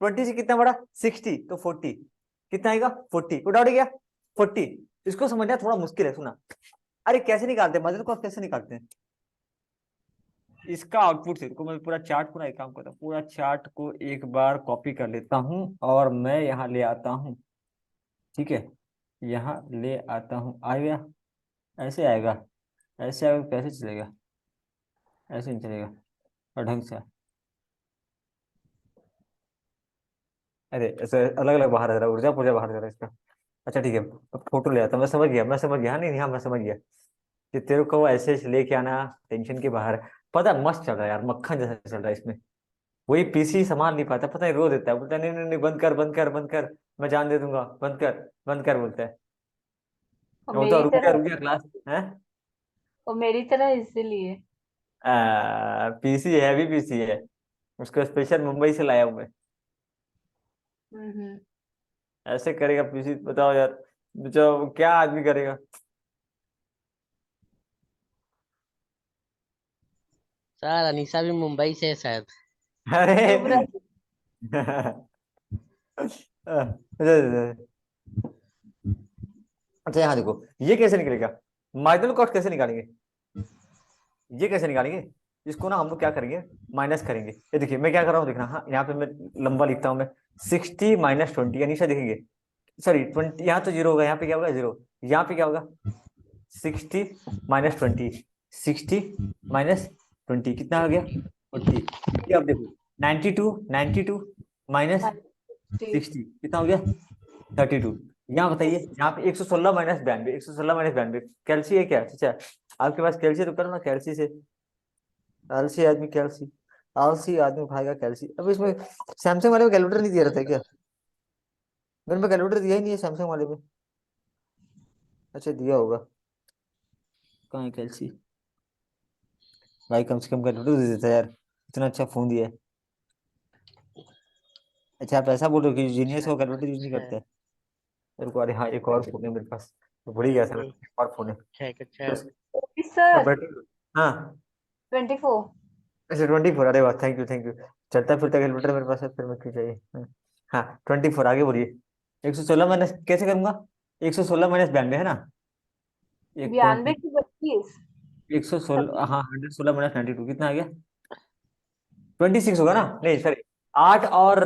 20 से कितना बड़ा? 60, तो 40 कितना आएगा? 40, को डाउट गया? 40। इसको समझना थोड़ा मुश्किल है, सुना। अरे कैसे निकालते हैं मार्जिनल कॉस्ट, कैसे निकालते हैं? इसका आउटपुट से को मैं पूरा चार्ट को ना एक काम करता हूँ, पूरा चार्ट को एक बार कॉपी कर लेता हूँ और मैं यहाँ ले आता हूँ। ठीक है, यहाँ ले आता हूँ, आ गया, ऐसे आएगा। ऐसे अगर कैसे चलेगा, ऐसे नहीं चलेगा और ढंग से। अरे ऐसे अलग अलग बाहर आ रहा है, ऊर्जा पूर्जा बाहर आ रहा है इसका। अच्छा ठीक है, अब फोटो ले आता हूँ। मैं समझ गया, हाँ, नहीं हाँ मैं समझ गया कि तेरे को ऐसे ऐसे लेके आना टेंशन के बाहर है। पता है, मस्त चल रहा है यार, मक्खन जैसा चल रहा है इसमें। वही पीसी संभाल नहीं पाता, पता है, रो देता है, बोलता है नहीं नहीं नहीं, बंद कर बंद कर बंद कर, मैं जान दे दूंगा, बंद कर बोलता है। वो मैं बोलता मेरी तरह रुक गया क्लास है। वो मेरी तरह इसीलिए। पीसी हैवी पीसी है, उसको स्पेशल मुंबई से लाया हूं मैं। हम्म। ऐसे करेगा पीसी, बताओ यार, जो क्या आदमी करेगा। सर अनीसा भी मुंबई से है शायद। चुप अरे रह। अच्छा यहाँ देखो, ये कैसे निकलेगा, मार्जिनल कॉस्ट कैसे निकालेंगे, ये कैसे निकालेंगे। इसको ना हम लोग क्या करेंगे, माइनस करेंगे। ये देखिए मैं क्या कर रहा हूँ, देखना, हाँ यहाँ पे मैं लंबा लिखता हूँ मैं, 60 - 20, अनिशा देखेंगे, सॉरी 20, यहाँ तो जीरो होगा, यहाँ पे क्या होगा, जीरो, यहाँ पे क्या होगा, 60 - 20, 60 - 20 कितना हो गया, 40। ये आप देखो, 92 माइनस हाँ, 60 कितना हो गया, 32। यहाँ बताइए, यहाँ पे 116 - 92, 116 - 92 कैल्सी है क्या, अच्छा आपके पास कैल्सी है तो करो ना कैल्सी से। कैल्सी, आलसी आदमी उठाएगा कैल्सी। अब इसमें सैमसंग वाले में कैलकुलेटर नहीं दिया रहता है क्या, मेरे में कैलकुलेटर दिया ही नहीं है सैमसंग वाले में। अच्छा दिया होगा, कहाँ है कैल्सी, भाई कम से कम कैलकुलेटर दे देता यार, इतना अच्छा फोन दिया है। अच्छा आप ऐसा बोल रहे हो कि जीनियस को कैलकुलेटर यूज नहीं अच्छा करता है। मेरे को, अरे हाँ एक और फोन है मेरे पास, तो भूल ही गया था मैं, एक और फोन है। अच्छा। इसका सर बैटरी, हाँ 24। अच्छा 24, अरे वाह थैंक यू। चलता फिरता कैलकुलेटर मेरे पास है, फिर मैं क्यों चाहिए। हाँ 24, आगे बोलिए। 116 माइनस कैसे करूंगा, 116 - 92 है ना, एक पॉइंट, 92 की 32। 116, हाँ 116 - 92 कितना आ गया, 26 होगा ना, नहीं सॉरी, 8 और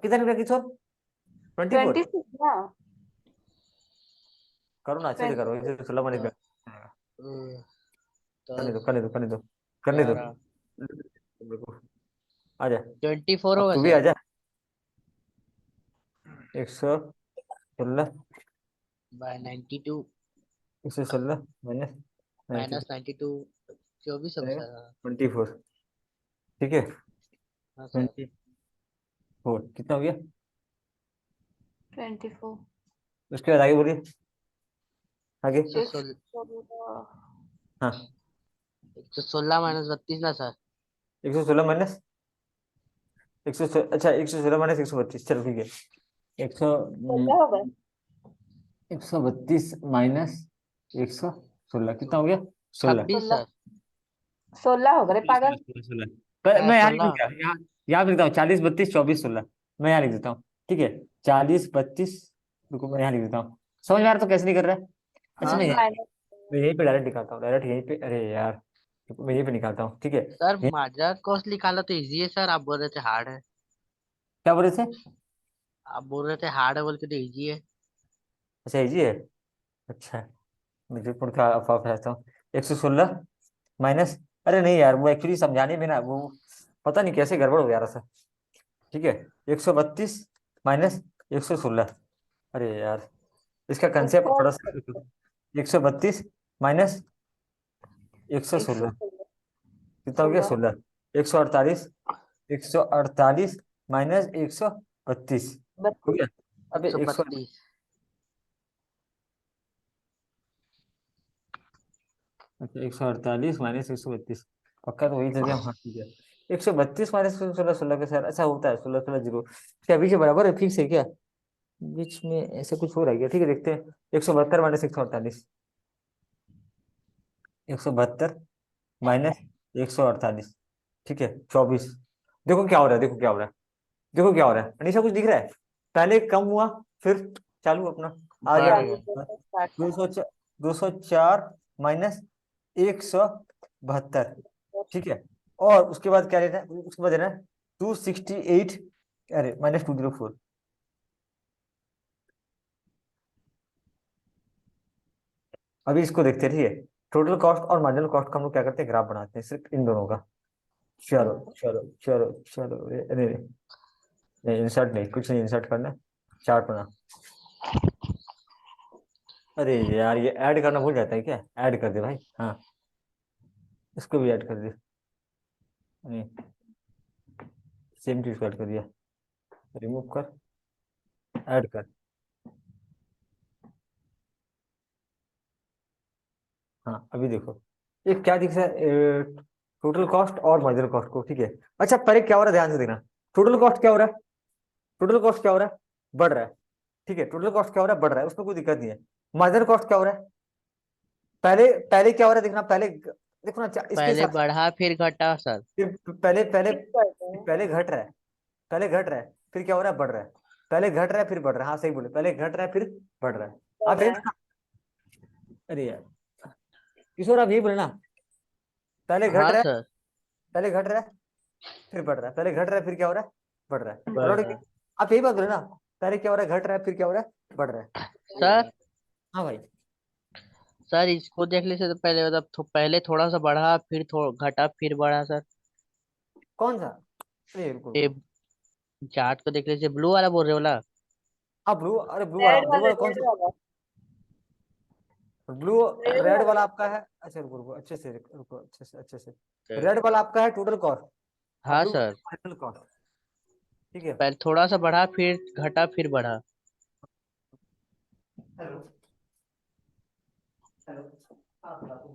कितना निकला किशोर, 24। 26 ना। करो ना अच्छे से करो, 116 माइनस तो 92, करने तो दो करने दो करने दो करने दो, 11 मेरे को आ जा, 24 अब होगा तू भी आ सर। जा। 116 बाय 92 116 माइनस माइनस 92 24 होगा सर। 24, ठीक है, हाँ सर। 24 कितना हो गया। 24। उसके बाद आगे बोलिए, आगे। 6। हाँ 116 माइनस 32 ना सर। 116 माइनस 100, अच्छा 116 माइनस 132, चलो ठीक है। एक सौ 16 हो गए। 132 माइनस 116 कितना हो गया, 16। 26 16। सर। 16 हो गए पागल। 16 पर हाँ मैं यहाँ लिख दूँ 16। क्या, यहाँ पे लिखता हूँ 40 32 24 16, मैं यहाँ लिख देता हूँ, ठीक है, 40 32, रुको मैं यहाँ लिख देता हूँ, समझ में आ रहा तो कैसे नहीं कर रहा है। अच्छा हाँ सर। माइनस। मैं यहीं पे डायरेक्ट निकालता हूँ, डायरेक्ट यहीं पे, अरे यार मैं यहीं पे निकालता हूँ, ठीक है। सर मार्जिनल कॉस्ट निकालना तो इजी है सर, आप बोल रहे थे हार्ड है। क्या बोल रहे थे, आप बोल रहे थे हार्ड है बोल के तो इजी है। अच्छा इजी है, अच्छा मुझे पुर का अफवाह फैलाता हूँ। 116 माइनस, अरे नहीं यार वो एक्चुअली समझाने में ना वो पता नहीं कैसे गड़बड़ हो गया रहा, ठीक है। 132 - 116, अरे यार इसका कंसेप्ट थोड़ा सा, 132 माइनस 116 कितना हो गया, 116। 16, 148, 148 माइनस 132 हो 32। गया। अबे 100, 132। अच्छा 148 माइनस 132, पक्का तो वही तो गया, हाँ ठीक है। 132 माइनस 16, 16 के साथ अच्छा होता है, 16 16 जीरो, क्या बीच में बराबर है, फिक्स है क्या, बीच में ऐसा कुछ हो रहा है क्या, ठीक है देखते हैं। 172 माइनस 148, 172 माइनस 148, ठीक है 24। देखो क्या हो रहा है, देखो क्या हो रहा है, देखो क्या हो रहा है, अनिशा कुछ दिख रहा है, पहले कम हुआ, फिर चालू अपना आ गया, बढ़ चालू गया। करके स्टार्ट दो करना। सौ 204 माइनस 172, ठीक है। और उसके बाद क्या लेना है, उसके बाद लेना है 268, अरे -204, अभी इसको देखते हैं, ठीक है। टोटल कॉस्ट और मार्जिनल कॉस्ट का हम लोग क्या करते हैं, ग्राफ बनाते हैं सिर्फ इन दोनों का। चलो चलो चलो चलो, अरे नहीं इंसर्ट नहीं, कुछ नहीं इंसर्ट करना, चार्ट बना। अरे यार ये ऐड करना भूल जाता है क्या, ऐड कर दे भाई, हाँ इसको भी ऐड कर दे, नहीं सेम चीज को ऐड कर दिया, रिमूव कर, ऐड कर। हाँ अभी देखो ये क्या दिख रहा है, टोटल कॉस्ट और मार्जिनल कॉस्ट को, ठीक है। अच्छा पहले क्या हो रहा है ध्यान से देखना, टोटल कॉस्ट क्या हो रहा है, टोटल कॉस्ट क्या हो रहा है, बढ़ रहा है, ठीक है। टोटल कॉस्ट क्या हो रहा है, बढ़ रहा है, उसमें कोई दिक्कत नहीं है। मार्जिनल कॉस्ट क्या हो रहा है, पहले पहले क्या हो रहा है देखना, पहले देखो ना इसके पहले हिसाब से, बढ़ा फिर घटा सर। पहले पहले Fix करते हैं। पहले घट रहा है, पहले घट रहा है फिर क्या हो रहा है, बढ़ रहा है, पहले घट रहा है फिर बढ़ रहा है, हाँ सही बोले, पहले घट रहा है फिर बढ़ रहा है। बढ़ आप रहा यही है। ना, अरे यार किशोर आप यही बोले ना, पहले घट हाँ रहा है, सर। पहले घट रहा है फिर बढ़ रहा है, पहले घट रहा है फिर क्या हो रहा है, बढ़ रहा है, बढ़ बराबर रहा है? है। आप यही बात बोले ना, पहले क्या हो रहा है, घट रहा है फिर क्या हो रहा है, बढ़ रहा है। सर हाँ भाई, सर इसको देख लीजिए तो पहले मतलब पहले थोड़ा सा बढ़ा फिर घटा फिर बढ़ा सर। कौन सा, अरे रुको ये रुको, चार्ट को देख लीजिए, ब्लू वाला बोल रहे हो ना। हाँ ब्लू, अरे रेड ब्लू वाला, वाला कौन रेड सा, वाला, ब्लू, रेड रेड वाला। वाला आपका है, अच्छा रुको रुको अच्छे से रुको, अच्छे से अच्छे से, सर। रेड वाला आपका है टोटल कॉस्ट और हाँ ब्लू सर। मार्जिनल कॉस्ट, ठीक है। पहले थोड़ा सा बढ़ा फिर घटा फिर बढ़ा। हेलो, हेलो, हाँ,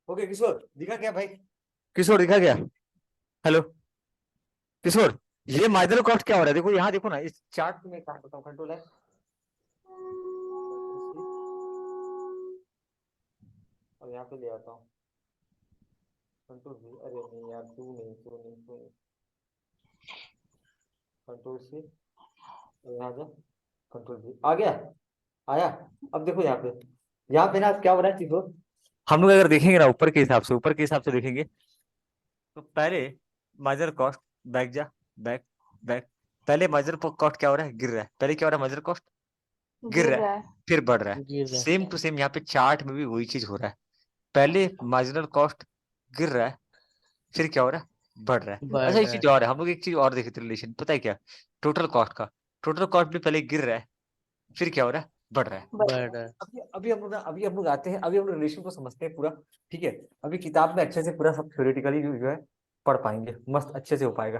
ओके किशोर दिखा क्या भाई, किशोर दिखा क्या, हेलो किशोर, ये मार्जिनल कॉस्ट क्या हो रहा है, देखो यहाँ देखो ना इस चार्ट में, कहाँ बताऊँ, कंट्रोल है, और यहाँ पे ले आता हूँ, कंट्रोल भी, अरे नहीं यार तू नहीं तू नहीं तू नहीं, कंट्रोल से, और यहाँ जा, कंट्रोल भी आ गया, आया। अब देखो यहाँ पे ना क्या हो रहा है किशोर, हम लोग अगर देखेंगे ना ऊपर के हिसाब से, ऊपर के हिसाब से देखेंगे तो पहले मार्जिनल कॉस्ट, बैक जा, बैक बैक, पहले मार्जिनल कॉस्ट क्या हो रहा है, गिर रहा है, पहले क्या हो रहा है, मार्जिनल कॉस्ट गिर गिर रहा है रहा है। फिर बढ़ रहा है, गिर रहा सेम टू सेम यहाँ पे चार्ट में भी वही चीज हो रहा है, पहले मार्जिनल कॉस्ट गिर रहा है फिर क्या हो रहा है, बढ़ रहा है। है बढ़ अच्छा एक रहा चीज है। और है, हम लोग एक चीज और देखे थे रिलेशन, पता है क्या, टोटल कॉस्ट का, टोटल कॉस्ट भी पहले गिर रहा है फिर क्या हो रहा है, बढ़ रहा है। बढ़ बढ़ रहा रहा है। अभी अभी हम लोग आते हैं, अभी हम लोग रिलेशन को समझते हैं पूरा, ठीक है। अभी किताब में अच्छे से पूरा सब थ्योरेटिकली जो है पढ़ पाएंगे, मस्त अच्छे से हो पाएगा,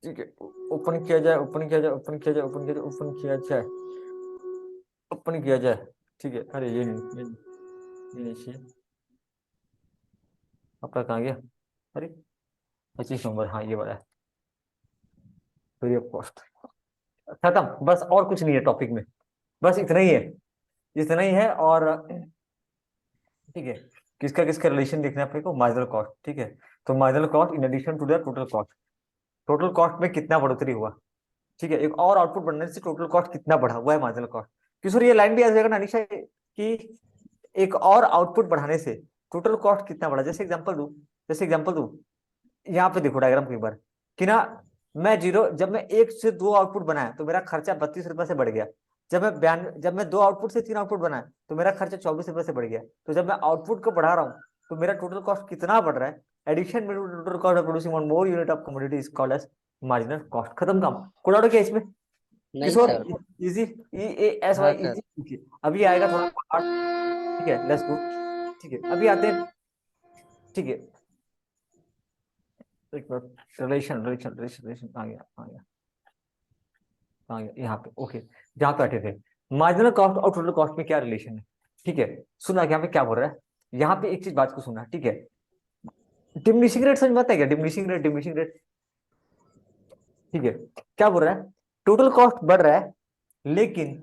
ठीक है। ओपन किया जाए, ओपन किया जाए, ओपन किया जाए, ओपन किया जाए, ओपन किया जाए, ओपन किया जाए, ठीक है। अरे ये नहीं, ये नहीं चाहिए, आपका कहाँ गया, अरे 25 नंबर, हाँ ये वाला है, फ्री ऑफ कॉस्ट, खत्म, बस और कुछ नहीं है टॉपिक में, बस इतना ही है, इतना ही है। और ठीक है, किसका किसका रिलेशन देखना है अपने को, मार्जिनल कॉस्ट, ठीक है। तो marginal cost in addition to the total cost, total cost में कितना बढ़ोतरी हुआ, ठीक है। एक और आउटपुट बढ़ने से टोटल कॉस्ट कितना बढ़ा हुआ है, मार्जिनल कॉस्ट। किशोर ये लाइन भी याद रहेगा ना अनिशा, कि एक और आउटपुट बढ़ाने से टोटल कॉस्ट कितना बढ़ा, जैसे एग्जांपल दूं, जैसे एग्जांपल दूं, यहाँ पे देखो डायग्राम को एक बार, कि ना मैं जीरो, जब मैं एक से दो आउटपुट बनाया तो मेरा खर्चा 32 रुपए से बढ़ गया, जब मैं दो आउटपुट से तीन आउटपुट बनाया तो मेरा खर्चा 24 रुपए से बढ़ गया। तो जब मैं आउटपुट को बढ़ा रहा हूँ तो मेरा टोटल कॉस्ट कितना बढ़ रहा है, एडिशन में total cost of producing one more unit of commodity is called as marginal cost, खत्म काम, कोड आउट क्या इसमें नहीं Kishore, sir. Easy, E A S हाँ वाई सर। इजी, अभी आएगा थोड़ा हार्ड, ठीक है लेट्स गो, ठीक है अभी आते हैं, ठीक है। एक minute, relation relation relation relation आ गया, आ गया, आ गया यहाँ पे, ओके जहाँ पे बैठे थे, मार्जिनल कॉस्ट और टोटल कॉस्ट में क्या रिलेशन है, ठीक है। सुना यहाँ पे क्या बोल रहा है, यहाँ पे एक चीज बात को सुना, ठीक है। डिमिनिशिंग रेट समझ में आता है क्या, डिमिनिशिंग रेट, ठीक है। क्या बोल रहा है, टोटल कॉस्ट बढ़ रहा है लेकिन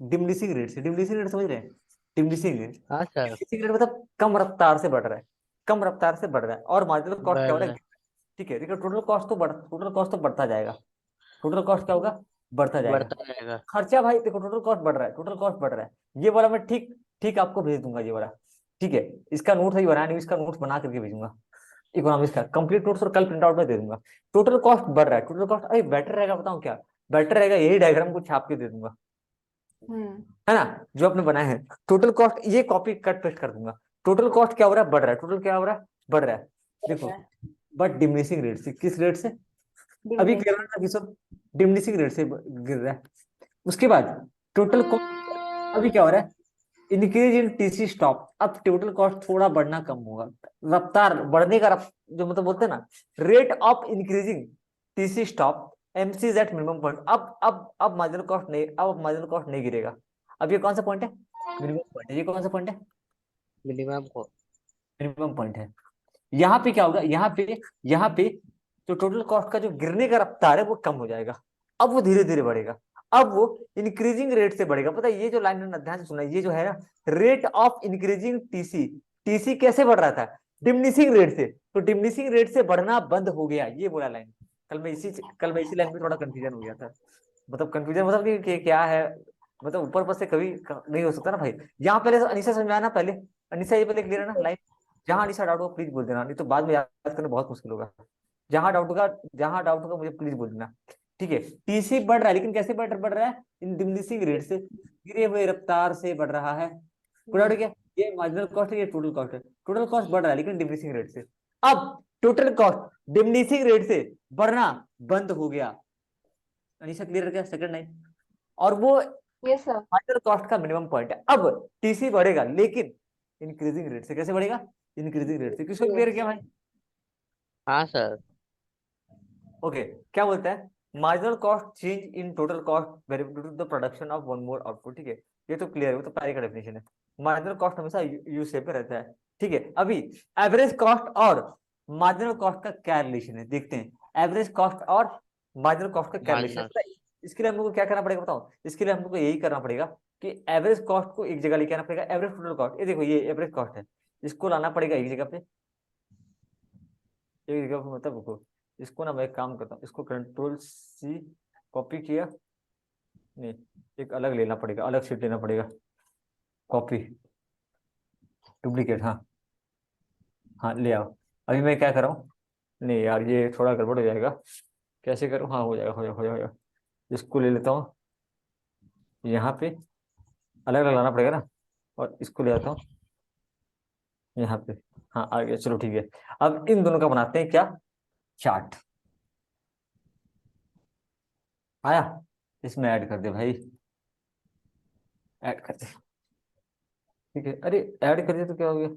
डिमिनिशिंग रेट समझ रहे हैं, डिमिनिशिंग रेट, हाँ सर। डिमिनिशिंग रेट मतलब कम रफ्तार से बढ़ रहा है, कम रफ्तार से बढ़ रहा है। और मार्जिनल कॉस्ट क्या हो बढ़ रहा रहा है, ठीक है। देखो टोटल कॉस्ट तो बढ़ता जाएगा, टोटल कॉस्ट क्या होगा, बढ़ता है, जाएगा। बढ़ता रहेगा। खर्चा भाई देखो टोटल कॉस्ट बढ़ रहा है, टोटल कॉस्ट बढ़ रहा है, ये वाला मैं ठीक ठीक आपको भेज दूंगा, ये वाला, ठीक है। इसका नोट सही बनाया नहीं, इसका नोट बना करके भेजूंगा, इकोनॉमिक्स का कंप्लीट नोट्स और कल प्रिंट आउट में दे दूंगा। टोटल कॉस्ट बढ़ रहा है, टोटल कॉस्ट, अरे बेटर रहेगा, बताऊं क्या बेटर रहेगा, यही डायग्राम को छाप के दे दूंगा, हम्म। है ना, जो आपने बनाए हैं। टोटल कॉस्ट ये कॉपी कट पेस्ट कर दूंगा। टोटल कॉस्ट क्या हो रहा है, बढ़ रहा है, टोटल क्या हो रहा है, बढ़ रहा है, देखो, बट डिमिनिशिंग रेट से, किस रेट से, अभी क्लियर डिमिनिश। ना किशोर, डिमिनिशिंग रेट से गिर रहा है। उसके बाद टोटल कॉस्ट अभी क्या हो रहा है, इंक्रीज इन टीसी स्टॉप, अब टोटल कॉस्ट थोड़ा बढ़ना कम होगा, रफ्तार बढ़ने का जो मतलब बोलते हैं ना, rate of increasing TC stop MC is at minimum point, अब मार्जिनल कॉस्ट नहीं गिरेगा। अब ये कौन सा पॉइंट है, मिनिमम पॉइंट है, ये कौन सा पॉइंट है, मिनिमम को। मिनिमम पॉइंट है। यहाँ पे क्या होगा, यहाँ पे जो टोटल कॉस्ट का जो गिरने का रफ्तार है वो कम हो जाएगा, अब वो धीरे धीरे बढ़ेगा, अब वो इंक्रीजिंग रेट से बढ़ेगा। पता है ये जो लाइन है ना, ध्यान से सुना, ये जो है ना, rate of increasing TC, TC कैसे बढ़ रहा था, डिमिनिशिंग रेट से, तो डिमिनिशिंग रेट से बढ़ना बंद हो गया, ये बोला लाइन। कल मैं इसी लाइन में थोड़ा कंफ्यूजन हो गया था, मतलब कंफ्यूजन मतलब कि क्या है, मतलब ऊपर पर से कभी नहीं हो सकता ना भाई। यहाँ पहले अनिशा समझ में आया ना, पहले अनिशा ये पहले क्लियर है ना लाइन, जहां अनिशा डाउट होगा प्लीज बोल देना, नहीं तो बाद में याद करना बहुत मुश्किल होगा। जहां डाउट होगा मुझे प्लीज बोल देना, ठीक है। टीसी बढ़ रहा है लेकिन कैसे बढ़ रहा है, इन डिमिनिशिंग रेट से, गिरे हुए रफ्तार से बढ़ रहा है, पूरा उड़ गया। ये मार्जिनल कॉस्ट है, ये टोटल कॉस्ट है, टोटल कॉस्ट बढ़ रहा है लेकिन डिमिनिशिंग रेट से। अब टोटल कॉस्ट डिमिनिशिंग रेट से बढ़ना बंद हो गया, अनिशा क्लियर है क्या, सेकंड लाइन। और वो यस सर। मार्जिनल कॉस्ट का मिनिमम पॉइंट है। अब टीसी बढ़ेगा लेकिन इंक्रीजिंग रेट से, कैसे बढ़ेगा, इंक्रीजिंग रेट से, किसको क्लियर किया भाई, हाँ सर। ओके। क्या बोलता है, marginal cost change in total cost variable due to the production of one more output, ठीक है। ये तो क्लियर है, वो तो पहले का डेफिनेशन है। मार्जिनल कॉस्ट हमेशा यू शेप में रहता है, ठीक है। अभी एवरेज कॉस्ट और मार्जिनल कॉस्ट का क्या रिलेशन है, देखते हैं। एवरेज कॉस्ट और मार्जिनल कॉस्ट का क्या रिलेशन मार्जिनल। है, इसके लिए हम लोग को क्या करना पड़ेगा बताओ, इसके लिए हम लोग को यही करना पड़ेगा कि एवरेज कॉस्ट को एक जगह लेके आना पड़ेगा, एवरेज टोटल कॉस्ट, ये देखो ये एवरेज कॉस्ट है, इसको लाना पड़ेगा एक जगह पे, एक जगह पे, मतलब रुको, इसको ना मैं एक काम करता हूँ, इसको कंट्रोल सी कॉपी किया, नहीं एक अलग लेना पड़ेगा, अलग शीट लेना पड़ेगा, कॉपी डुप्लीकेट, हाँ हाँ ले आओ। अभी मैं क्या कर रहा हूँ, नहीं यार ये थोड़ा गड़बड़ हो जाएगा, कैसे करूँ, हाँ हो जाएगा, हो जाएगा। इसको ले लेता हूँ, यहाँ पे अलग अलग लाना पड़ेगा ना, और इसको ले आता हूँ यहाँ पे, हाँ आ गया, चलो ठीक है। अब इन दोनों का बनाते हैं क्या, चार्ट, आया, इसमें ऐड कर दे भाई, ऐड कर दे, ठीक है। अरे ऐड कर दिया तो क्या हो गया,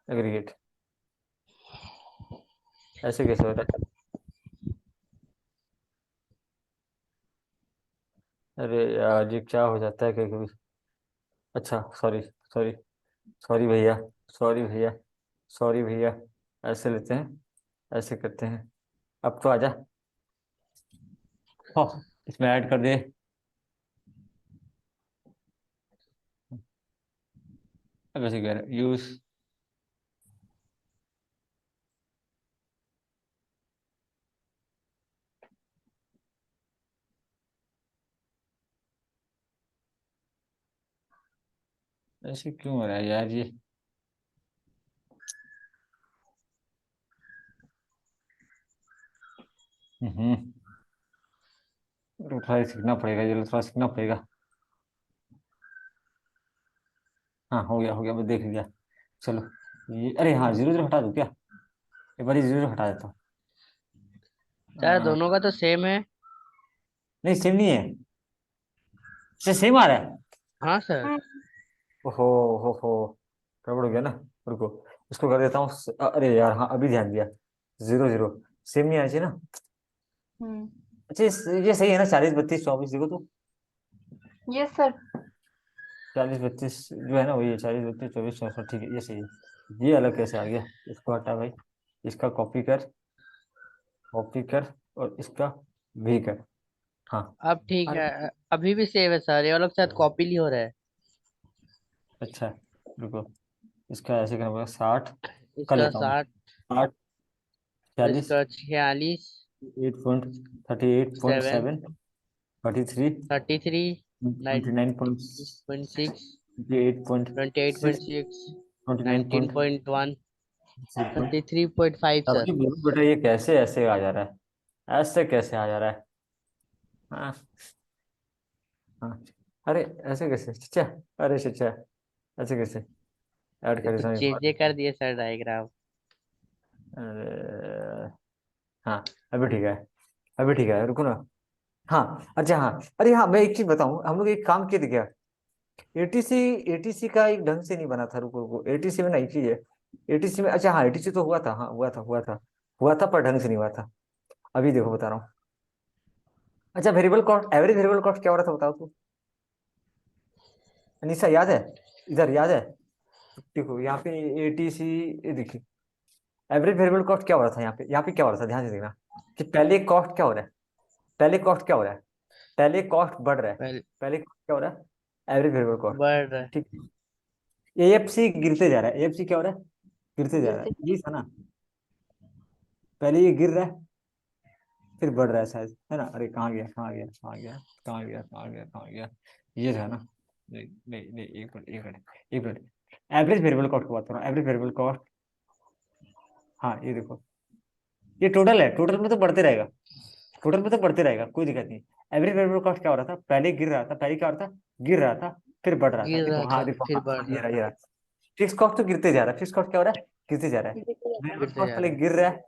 एग्रीगेट, ऐसे कैसे होता है, अरे यार ये क्या हो जाता है कभी कभी, अच्छा सॉरी, सॉरी, सॉरी भैया, सॉरी भैया, सॉरी भैया, ऐसे लेते हैं, ऐसे करते हैं। अब तो आजा, हाँ इसमें ऐड कर दे, अब ऐसे कह रहे यूज, ऐसे क्यों हो रहा है यार ये, हम्म, थोड़ा सीखना पड़ेगा, ये थोड़ा सीखना पड़ेगा। हाँ हो गया मैं देख लिया, चलो। ये अरे हाँ जीरो जीरो हटा दूँ क्या, एक बार जीरो जीरो हटा देता हूँ। सर दोनों का तो सेम है। नहीं सेम नहीं है, अच्छा सेम आ रहा है, हाँ सर। ओहो, हो गड़बड़ हो गया ना, रुको, इसको कर देता हूँ अरे यार हाँ अभी ध्यान दिया, जीरो जीरो, सेम नहीं आना चाहिए ना। हम्म। अच्छा ये सही है ना, 40 32 24, देखो तो यस सर। 40 32 जो है ना वही है, 40 32 24 64, ठीक है, ये सही है। ये अलग कैसे आ गया? इसको हटा भाई, इसका कॉपी कर और इसका भी कर। हाँ। अब ठीक अरे है, अभी भी सेव है सर, ये वाला शायद कॉपी ही हो रहा है। अच्छा, रुको, इसका ऐसे करना पड़ेगा, 60 कर इसका लेता हूँ, 60, 60 और 40, इसका 46, 7, 38.38.7, 43, 33, 29.6, 9.6, 28.6, 28.6, 29.6। 19.1, 33.5 सर। अभी बोलो बेटा, ये कैसे ऐसे आ जा रहा है? ऐसे कैसे आ जा रहा है? हाँ हाँ, अरे ऐसे कैसे चचा? अरे चचा, ऐसे कैसे ऐड ये करें तो समय चेंजे कर दिए सर डायग्राम। अरे हाँ, अभी ठीक है, अभी ठीक है, रुको ना। हाँ अच्छा, हाँ अरे हाँ, मैं एक चीज बताऊं, हम लोग एक काम किए थे क्या? एटीसी, एटीसी का एक ढंग से नहीं बना था, रुको रुको, एटीसी में ना एक चीज है। एटीसी में, अच्छा हाँ, एटीसी तो हुआ था, हाँ हुआ था पर ढंग से नहीं हुआ था। अभी देखो बता रहा हूँ। अच्छा, variable cost, average variable cost क्या हो रहा था बताओ तू? अनीसा याद है? इधर याद है? देखो यहाँ पे एटीसी, देखिए एवरेज वेरिएबल कॉस्ट क्या हो रहा था यहाँ पे क्या हो रहा था, ध्यान से देखना कि पहले कॉस्ट क्या हो रहा है, पहले कॉस्ट क्या हो रहा है, पहले कॉस्ट बढ़ रहा है, पहले पहले cost क्या हो रहा है, एवरेज वेरिएबल कॉस्ट। बढ़ रहा है। ठीक, एएफसी गिरते जा रहा है, एएफसी क्या हो रहा है, गिरते जा रहा गिरते। है, ये था ना, पहले ये गिर रहा है फिर बढ़ रहा है शायद, है ना? अरे कहाँ गया, ये था ना। नहीं नहीं नहीं, एक मिनट, एवरेज वेरिएबल कॉस्ट की बात कर रहा हूँ, एवरेज वेरिएबल कॉस्ट। हाँ ये देखो, ये टोटल है, टोटल में तो बढ़ते रहेगा, टोटल में तो बढ़ते रहेगा, कोई दिक्कत नहीं। एवरेज वेरिएबल कॉस्ट क्या हो रहा था, पहले गिर रहा था, पहले क्या हो रहा था, गिर रहा था फिर बढ़ रहा था, गिर रहा देखो हाँ था देखो, फिर हाँ बढ़ हाँ, रहा। ये रहा। फिक्स कॉस्ट तो गिरते जा रहा है, फिक्स कॉस्ट क्या हो रहा है, गिरते जा रहा है। गिरते जा रहा वेरिएबल गिरते कॉस्ट जा पहले रहा है गिर रहा है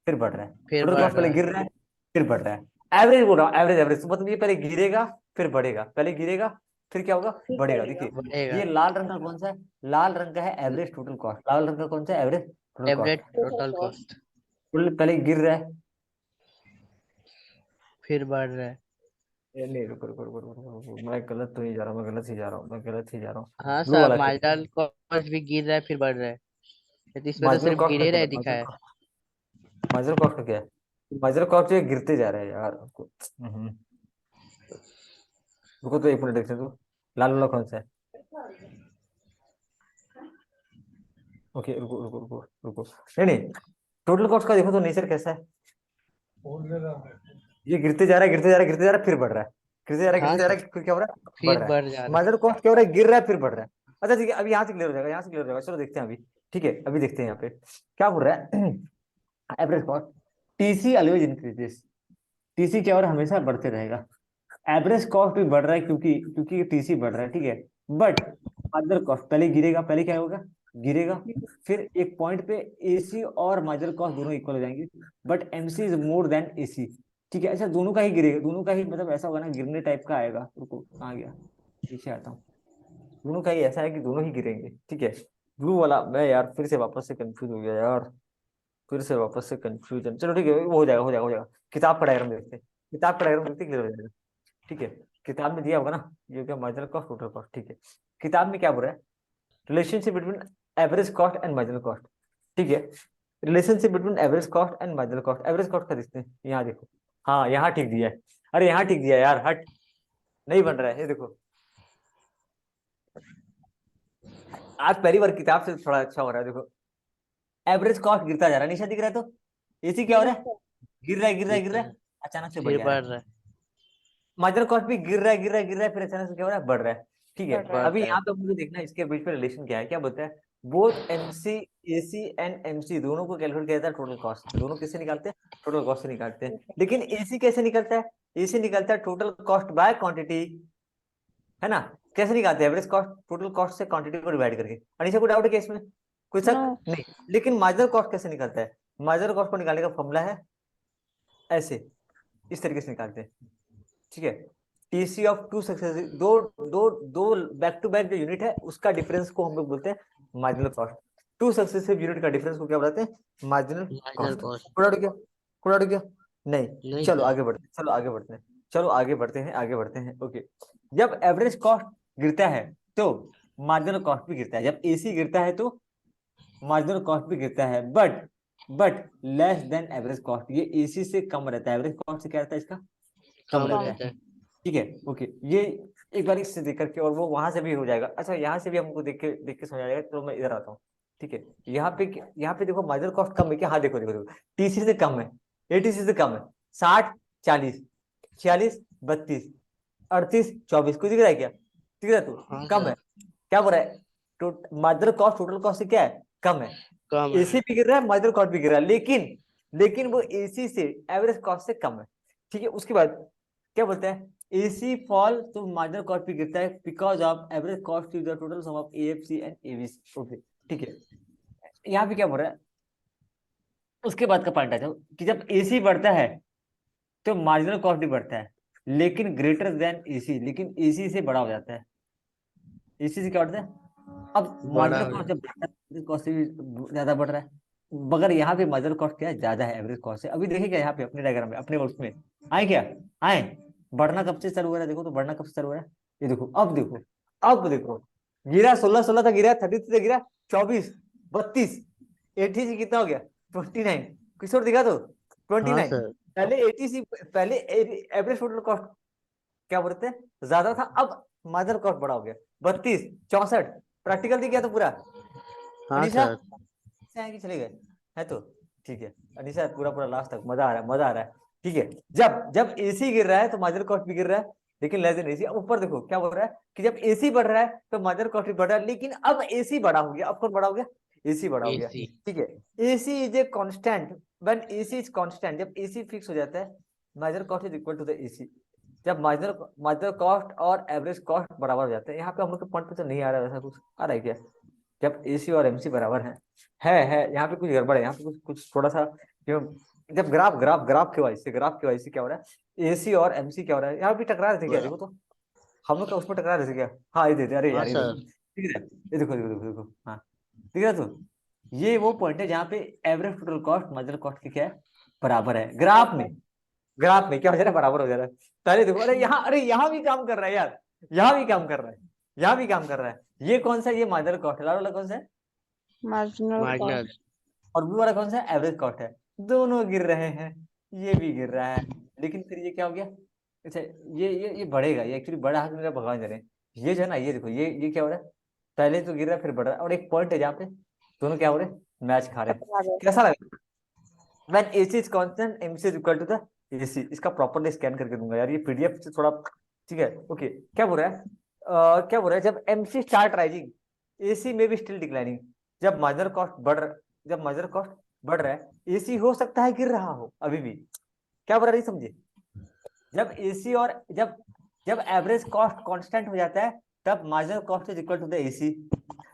फिर बढ़ रहा है, फिर टोटल बढ़ कॉस्ट पहले रहा है। गिर रहा है फिर बढ़ रहा है। एवरेज बोल रहा हूँ, एवरेज एवरेज मतलब ये पहले गिरेगा फिर बढ़ेगा, पहले गिरेगा फिर क्या होगा, फिर बढ़ेगा। बढ़ेगा। देखिए बढ़ेगा। ये लाल रंग का कौन सा है, लाल रंग का है एवरेज टोटल कॉस्ट, लाल रंग का कौन सा है, average total average cost. Total total cost. Cost. पहले गिर रहा है, फिर बढ़ रहा है। नहीं रुको रुको रुको रुको रुको, रुको, मैं गलत तो ही जा रहा हूँ, मैं गलत ही जा रहा हूँ। हाँ ब्लू सर, वाला खेल, मार्जिनल कॉस्ट भी गिर रहा है फिर बढ़ रहा है। तो इसमें तो मार्जिनल सिर्फ कॉस्ट का गिरे क्या रहे है, दिखा है। मार्जिनल कॉस्ट का क्या है? मार्जिनल कॉस्ट जो है गिरते जा रहा है यार। रुको तो एक मिनट देखते तो, लाल वाला कौन सा है? ओके रुको रुको रुको रुको, नहीं नहीं, टोटल कॉस्ट का देखो तो नेचर कैसा है, ये गिरते जा रहा है, फिर बढ़ रहा है, हाँ गिरते जा रहा सर, है फिर क्या हो रहा है, बढ़ फिर रहा है। बढ़ जा रहा है। मार्जिनल कॉस्ट क्या हो रहा है, गिर रहा है फिर बढ़ रहा है। अच्छा ठीक है, अभी यहाँ से क्लियर हो जाएगा, चलो देखते हैं अभी। ठीक है, अभी देखते हैं यहाँ पे क्या बोल रहा है। Average cost, TC always increases, TC क्या हो रहा है, हमेशा बढ़ते रहेगा। एवरेज कॉस्ट भी बढ़ रहा है क्योंकि क्योंकि टीसी बढ़ रहा है, ठीक है। बट मार्जिनल कॉस्ट पहले गिरेगा, पहले क्या होगा, गिरेगा, फिर एक पॉइंट पे एसी और मार्जिनल कॉस्ट दोनों इक्वल हो जाएंगे, but MC is more than AC. ठीक है, अच्छा दोनों का ही गिरेगा, दोनों का ही मतलब ऐसा होगा ना, गिरने टाइप का आएगा। रुको कहाँ गया, पीछे आता हूँ। दोनों का ही ऐसा है कि दोनों ही गिरेंगे, ठीक है। ब्लू वाला, मैं यार फिर से वापस से कंफ्यूज हो गया यार, फिर से वापस से कंफ्यूजन, चलो ठीक है, वो हो जाएगा, किताब का डायग्राम देखते हैं, क्लियर हो जाएगा। ठीक है, किताब में दिया होगा ना, ये क्या, मार्जिनल कॉस्ट टोटल कॉस्ट, ठीक है। किताब में क्या बोल रहा है, relationship between average cost and marginal cost, ठीक है। Relationship between average cost and marginal cost, average cost का देखते हैं, यहाँ देखो, हाँ यहाँ ठीक दिया है, अरे यहाँ ठीक दिया है यार, हट, नहीं बन रहा है, ये देखो, आज पहली बार किताब से थोड़ा अच्छा हो रहा है, देखो एवरेज कॉस्ट गिरता जा रहा है, निशा दिख रहा है तो, इसी क्या हो रहा यस है, सर। गिर गिरता रहा है, है अचानक से बढ़ फिर जा रहा बढ़ है। रहा है। मार्जिनल कॉस्ट भी गिर रहा है फिर अचानक से क्या हो रहा है, बढ़ रहा है। ठीक है, बढ़ रहा है। बढ़ अभी रहा है। यहाँ पे मुझे देखना है इसके बीच में रिलेशन क्या है, क्या बोलता है, both MC, AC and MC दोनों को कैलकुलेट किया जाता है टोटल कॉस्ट से, दोनों किससे निकालते हैं, टोटल कॉस्ट से निकालते हैं। लेकिन एसी कैसे निकलता है, एसी निकलता है टोटल कॉस्ट बाय क्वांटिटी, है ना? कैसे निकालते हैं, एवरेज कॉस्ट टोटल कॉस्ट से क्वांटिटी को डिवाइड करके। अनिशा को डाउट है क्या इसमें, कोई नो। शक नहीं? लेकिन मार्जिनल कॉस्ट कैसे निकलता है, मार्जिनल कॉस्ट को निकालने का फॉर्मूला है ऐसे, इस तरीके से निकालते हैं, ठीक है। टीसी ऑफ टू सक्सेसिव, दो दो दो बैक टू बैक जो यूनिट है उसका डिफरेंस को हम लोग बोलते हैं marginal cost. Two successive unit का डिफरेंस को क्या बोलते हैं, मार्जिनल मार्जिनल कॉस्ट। कॉस्ट। कोड़ा क्या नहीं, नहीं चलो सर। आगे बढ़ते हैं, चलो आगे बढ़ते हैं, आगे बढ़ते हैं ओके। जब एवरेज कॉस्ट गिरता है तो मार्जिनल कॉस्ट भी गिरता है, जब एसी गिरता है तो मार्जिनल कॉस्ट भी गिरता है, but less than average cost. ये एसी से कम रहता है, एवरेज कॉस्ट से क्या रहता है इसका, कम कम रहता रहता है। है। ठीक है, ओके, ये एक बार इससे देख करके, और वो वहां से भी हो जाएगा। अच्छा, यहाँ से भी हमको देख के समझ आ जाएगा। चलो मैं इधर आता हूँ। ठीक है, यहाँ पे देखो मार्जिनल कॉस्ट कम है क्या, हाँ देखो देखो देखो, टीसी से कम है, एटीसी से कम है, 60 40 46 32 38 24, कुछ दिख रहा है क्या, दिख रहा है तो हाँ कम है। सर, क्या बोल रहा है, मार्जिनल कॉस्ट टोटल कॉस्ट से क्या है, कम है। कम एसी है। भी गिर रहा है, मार्जिनल कॉस्ट भी गिर रहा है, लेकिन वो एसी से एवरेज कॉस्ट से कम है। ठीक है, उसके बाद क्या बोलते हैं, एसी फॉल तो मार्जिनल कॉस्ट भी गिरता है because of average cost is the total sum of AFC and ABC. Okay, ठीक है, यहाँ पे क्या बोल रहा है, उसके बाद का पॉइंट आ जाओ कि जब एसी बढ़ता है तो मार्जिनल कॉस्ट भी बढ़ता है, लेकिन ग्रेटर देन एसी, लेकिन एसी से बड़ा हो जाता है। एसी से क्या बढ़ता है, अब बड़ा मार्जिनल हो कॉस्ट जाता जब बढ़ता है एवरेज कॉस्ट से भी ज्यादा बढ़ रहा है, मगर यहाँ पे मार्जिनल कॉस्ट क्या है, ज्यादा है एवरेज कॉस्ट से। अभी देखिए क्या यहाँ पे अपने डायग्राम में, अपने उसमें आए क्या, आए, बढ़ना कब से चालू हो रहा है, देखो तो बढ़ना कब से चालू हो रहा है, ये देखो, अब देखो, गिरा 16 16 तक गिरा, 33 तक गिरा, 24 32 80 से कितना हो गया, 29, किशोर दिखा दो, है। हाँ 29। सर। पहले 80 से, पहले एवरेज टोटल कॉस्ट क्या बोलते हैं, ज्यादा था, अब मार्जिनल कॉस्ट बड़ा हो गया, 32 64। प्रैक्टिकल दिख गया तो पूरा, हाँ अनिशा सर। से आगे चले गए, है तो ठीक है, अनिशा पूरा पूरा लास्ट तक, मजा आ रहा है, मजा आ रहा है। ठीक है, जब जब एसी गिर रहा है तो मार्जिनल कॉस्ट भी गिर रहा है, लेकिन लेस देन एसी। अब ऊपर देखो क्या बोल रहा है कि जब एसी बढ़ रहा है तो मार्जिनल कॉस्ट भी बढ़ रहा है, लेकिन अब एसी बड़ा हो गया, अब कौन बड़ा हो गया, एसी बड़ा हो गया। एसी। ठीक है, AC is a constant when AC is constant, जब एसी फिक्स हो जाता है marginal cost is equal to the AC. जब मार्जिनल कॉस्ट और एवरेज कॉस्ट बराबर हो जाते हैं, यहाँ पे हम लोग के पॉइंट पे तो नहीं आ रहा है वैसा कुछ, आ रहा है क्या, जब एसी और एमसी बराबर है यहाँ पे कुछ गड़बड़ है, यहाँ पे कुछ कुछ थोड़ा सा क्यों, जब ग्राफ के वजह से क्या हो रहा है, एसी और एमसी क्या हो रहा है, यहाँ पे टकरा रहे थे क्या, देखो तो हम लोग का उसमें टकरा रहे थे क्या, हाँ ये देते, अरे हाँ यार ये देखो, सर। दिख रहा है, ये देखो देखो देखो देखो, हाँ दिख रहा है तो, ये वो पॉइंट है जहाँ पे average total cost marginal cost की क्या है, बराबर है। ग्राफ में क्या हो जा रहा है, बराबर हो जा रहा है। पहले देखो, अरे यहाँ भी काम कर रहा है यार, यहाँ भी काम कर रहा है, यहाँ भी काम कर रहा है। ये कौन सा है, ये मार्जिनल कॉस्ट है, लाल वाला कौन सा है, मार्जिनल मार्जिनल। कॉस्ट। और ब्लू वाला कौन सा है, एवरेज कॉस्ट है। दोनों गिर रहे हैं, ये भी गिर रहा है, लेकिन फिर ये क्या हो गया, अच्छा ये बढ़ेगा, ये एक्चुअली बड़ा हाथ मेरा भगवान जाने। ये जो है ना, ये देखो, ये क्या हो रहा है, पहले तो गिर रहा है फिर बढ़ रहा है, और एक पॉइंट है जहाँ पे दोनों क्या हो रहे हैं, मैच खा रहे हैं। कैसा लगा, when AC is constant MC is equal to the AC, इसका प्रॉपरली स्कैन करके दूंगा यार, ये पीडीएफ से थोड़ा, ठीक है, ओके। क्या बोल रहा है, क्या बोल रहा है, जब MC स्टार्ट राइजिंग AC में भी स्टिल डिक्लाइनिंग, जब मार्जिनल कॉस्ट जब मार्जिनल कॉस्ट बढ़ रहा है AC हो सकता है गिर रहा हो अभी भी। क्या बोल रहा है, नहीं समझे, जब AC और जब एवरेज कॉस्ट कांस्टेंट हो जाता है तब marginal cost is equal to the AC।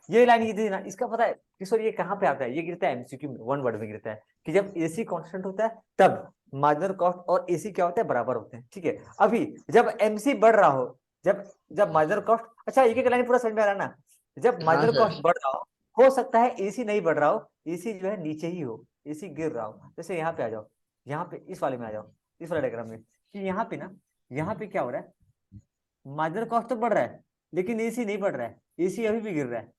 ये लाइन ये ना, इसका पता है किशोर, ये कहाँ पे आता है, ये गिरता है एमसीक्यू में, वन वर्ड में गिरता है कि जब एसी कांस्टेंट होता है तब मार्जिनल कॉस्ट और एसी क्या होता है, बराबर होते हैं। ठीक है, अभी जब एमसी बढ़ रहा हो, जब जब मार्जिनल कॉस्ट, अच्छा एक एक लाइन पूरा समझ में आ रहा है ना, जब हाँ मार्जिनल कॉस्ट सर। बढ़ रहा हो सकता है एसी नहीं बढ़ रहा हो, एसी जो है नीचे ही हो, एसी गिर रहा हो। जैसे यहाँ पे आ जाओ, यहाँ पे इस वाले में आ जाओ, इस वाले डायग्राम में, कि यहाँ पे ना, यहाँ पे क्या हो रहा है, मार्जिनल कॉस्ट तो बढ़ रहा है लेकिन एसी नहीं बढ़ रहा है, एसी अभी भी गिर रहा है।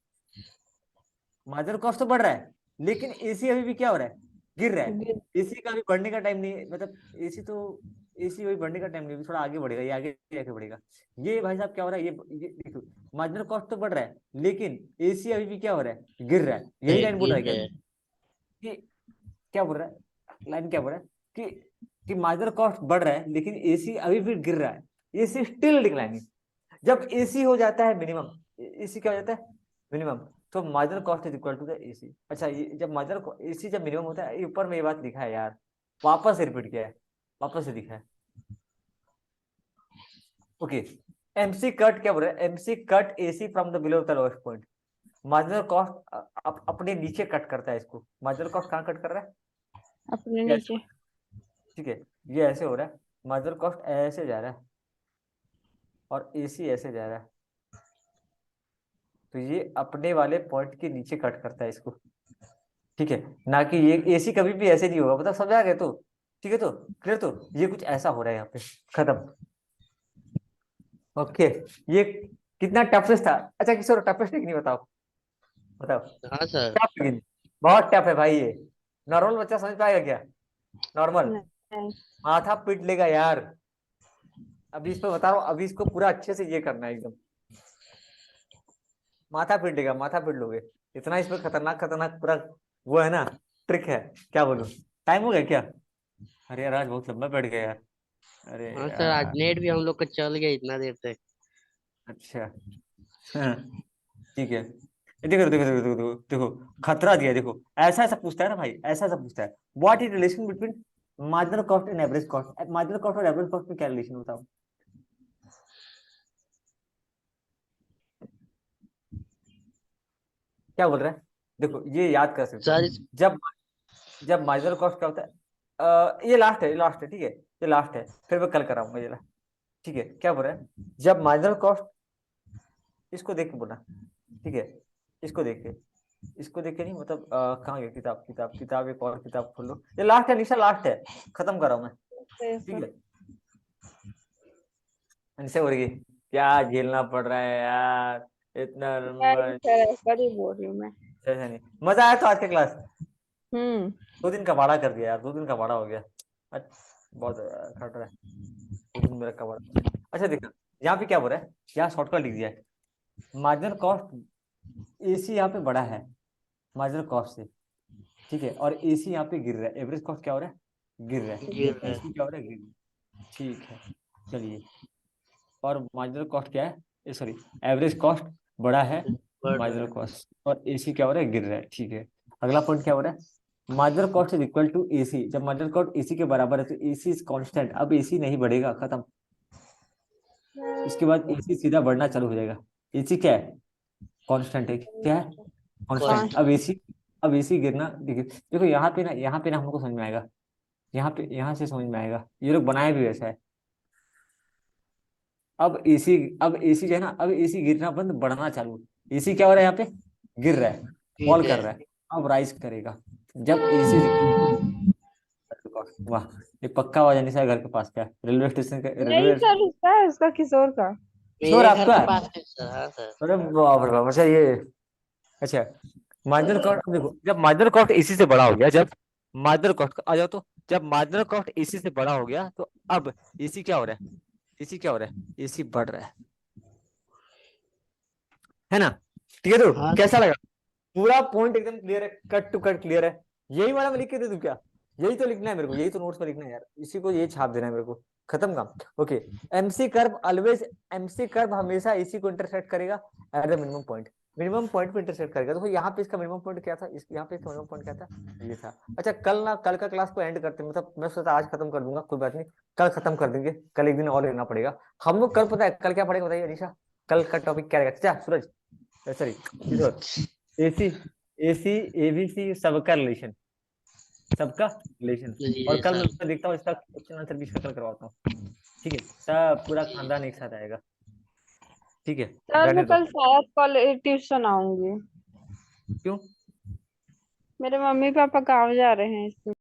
मार्जिनल कॉस्ट तो बढ़ रहा है लेकिन एसी अभी भी क्या हो रहा है, गिर रहा है। एसी का भी बढ़ने का टाइम नहीं है, मतलब एसी वही बढ़ने का टाइम नहीं है, थोड़ा आगे बढ़ेगा, ये आगे आगे बढ़ेगा। ये भाई साहब क्या हो रहा है, ये देखो, मार्जिनल कॉस्ट तो बढ़ रहा है लेकिन एसी अभी भी क्या हो रहा है, गिर रहा है। यही लाइन बोल रहा गिर है क्या, रहे हैं। कि क्या बोल रहा है, लाइन क्या बोल रहा है कि मार्जिनल कॉस्ट बढ़ रहा है लेकिन एसी अभी भी गिर रहा है, एसी स्टिल डिक्लाइनिंग। जब एसी हो जाता है मिनिमम, एसी क्या हो जाता है मिनिमम, तो marginal cost is equal to the AC. अच्छा, ये जब मार्जिनल एसी जब मिनिमम होता है, ये ऊपर में ये बात लिखा है यार, वापस से रिपीट किया है, वापस से लिखा है, ओके। एमसी कट क्या बोल रहा है, MC cut AC from the below the lowest point. Marginal cost अपने नीचे कट करता है इसको, मार्जिनल कॉस्ट कहाँ कट कर रहा है, अपने ये ऐसे, नीचे। ठीक है, ये ऐसे हो रहा है, मार्जिनल कॉस्ट ऐसे जा रहा है और एसी ऐसे जा रहा है, तो ये अपने वाले पॉइंट के नीचे कट करता है इसको। ठीक है, ना कि ये एसी कभी भी ऐसे नहीं होगा, मतलब समझा गया तो, ठीक है तो क्लियर, तो ये कुछ ऐसा हो रहा है यहाँ पे, खत्म। ओके, ये कितना टफेस्ट था? अच्छा किशोर, टफेस्ट नहीं बताओ, बताओ। हाँ सर। टफ लेकिन बहुत टफ है भाई ये। नॉर्मल बच्चा समझ पाएगा क्या? नॉर्मल नहीं। माथा पीट लेगा यार। अभी इस पे बता रहा हूँ, अभी इसको पूरा अच्छे से ये करना है एकदम, माथा पीट लेगा, माथा पीट लोगे। इतना इसमें खतरनाक खतरनाक पूरा वो है ना, ट्रिक है। क्या बोलूं, टाइम हो गया क्या? अरे यार आज बहुत लंबा बैठ गया यार। अरे हाँ सर, आज यार। नेट भी हम लोग का चल गया इतना देर तक। अच्छा। हाँ, ठीक है। ये देखो देखो देखो देखो देखो देखो, खतरा दिया है, देखो ऐसा ऐसा पूछता है ना भाई, ऐसा ऐसा पूछता है। What is relation between marginal cost and average cost? Marginal cost और एवरेज कॉस्ट में क्या रिलेशन होता है? क्या बोल रहा है? देखो ये याद कर सकते सर हो। जब जब मार्जिनल कॉस्ट क्या होता है, ये लास्ट है, ये लास्ट है, ठीक है, ये लास्ट है, फिर मैं कल कराऊंगा ये last, ठीक है। क्या बोल रहा है? जब मार्जिनल कॉस्ट, इसको देख के बोलना, ठीक है, इसको देख के, इसको देख के नहीं, मतलब कहाँ गया किताब, किताब किताब, एक और किताब खोल लो, ये लास्ट है निशा, लास्ट है, खत्म कर रहा हूँ मैं, ठीक है। इनसे हो रही है, क्या झेलना पड़ रहा है यार, इतना नहीं सर, ऐसा नहीं बोल रही हूँ मैं। ऐसा नहीं। मजा आया तो आज का क्लास? हम्म। 2 दिन का भाड़ा कर दिया यार, 2 दिन का भाड़ा हो गया। बहुत खट रहा है, 2 दिन मेरा का भाड़ा। अच्छा देखो, यहाँ पे क्या बोल रहा है, यहाँ शॉर्टकट लिख दिया है। मार्जिनल कॉस्ट एसी यहाँ पे बड़ा है मार्जिनल कॉस्ट से, ठीक है, और एसी यहाँ पे गिर रहा है, एवरेज कॉस्ट क्या हो रहा है, गिर रहा है, गिर रहा है। एसी क्या हो रहा है, गिर रहा है, ठीक है। चलिए, और मार्जिनल कॉस्ट क्या है, सॉरी, एवरेज कॉस्ट बड़ा है बढ़ रहा मार्जिनल है। कॉस्ट, और एसी क्या हो रहा है, गिर रहा है, ठीक है। अगला पॉइंट क्या हो रहा है, marginal cost is equal to AC, जब मार्जिनल कॉस्ट एसी के बराबर है तो एसी इज कांस्टेंट, अब एसी नहीं बढ़ेगा, खत्म। इसके बाद एसी सीधा बढ़ना चालू हो जाएगा। एसी क्या है, कांस्टेंट है, क्या है, कांस्टेंट। कांस्टेंट। अब एसी गिरना, देखिए देखो यहाँ पे ना हमको समझ में आएगा, यहाँ पे, यहाँ से समझ में आएगा, ये लोग बनाए भी वैसा है। अब एसी जो है ना, अब एसी गिरना बंद, बढ़ना चालू। एसी क्या हो रहा है यहाँ पे, गिर रहा है, गिर फॉल रहा कर है। रहा है, अब राइज करेगा। जब एसी, वाह, ये पक्का आवाज नहीं सा घर के पास का है, रेलवे स्टेशन का, नहीं रेलवे। सर, उसका है, उसका किशोर का। शोर मेरे घर आपका के है? पास है सर। हाँ सर। अरे बाप रे बाप, अच्छा ये, अच्छा। मार्जिनल कॉस्ट देखो, जब मार्जिनल कॉस्ट एसी से बड़ा हो गया, जब मार्जिनल कॉस्ट आ जाओ तो, जब मार्जिनल कॉस्ट एसी से बड़ा हो गया तो अब एसी क्या हो रहा है, एसी क्या हो रहा है, एसी बढ़ रहा है ना? ठीक है, तो हाँ कैसा लगा? पूरा पॉइंट एकदम क्लियर है, कट टू कट क्लियर है। यही वाला मैं लिख के दे दूं क्या? यही तो लिखना है मेरे को, यही तो नोट्स में लिखना है यार, इसी को ये छाप देना है मेरे को, खत्म काम। Okay, MC curve always, MC curve हमेशा इसी को इंटरसेक्ट करेगा at the minimum point, minimum point पे इंटरसेक्ट करेगा। देखो यहाँ पे इसका मिनिमम पॉइंट क्या था, यहाँ पे इसका मिनिमम पॉइंट क्या था, ये था। अच्छा कल ना, कल का क्लास को एंड करते हैं, मतलब मैं सोचा आज खत्म कर दूंगा, कोई बात नहीं, कल खत्म कर देंगे, कल एक दिन और लेना पड़ेगा हम लोग। कल पता है कल क्या पढ़ेगा, बताइए अनिशा, कल का टॉपिक क्या रहेगा? अच्छा सूरज, सॉरी किशोर, एसी, एसी एबीसी सबका रिलेशन, सबका रिलेशन। और जी कल सर। मैं देखता हूँ इसका क्वेश्चन आंसर भी इसका कल करवाता हूँ, ठीक है, सब पूरा जी। खानदान एक साथ आएगा, ठीक है। सर रहने मैं दो। कल शायद कॉलेज ट्यूशन आऊंगी। क्यों? मेरे मम्मी पापा गाँव जा रहे हैं इसलिए।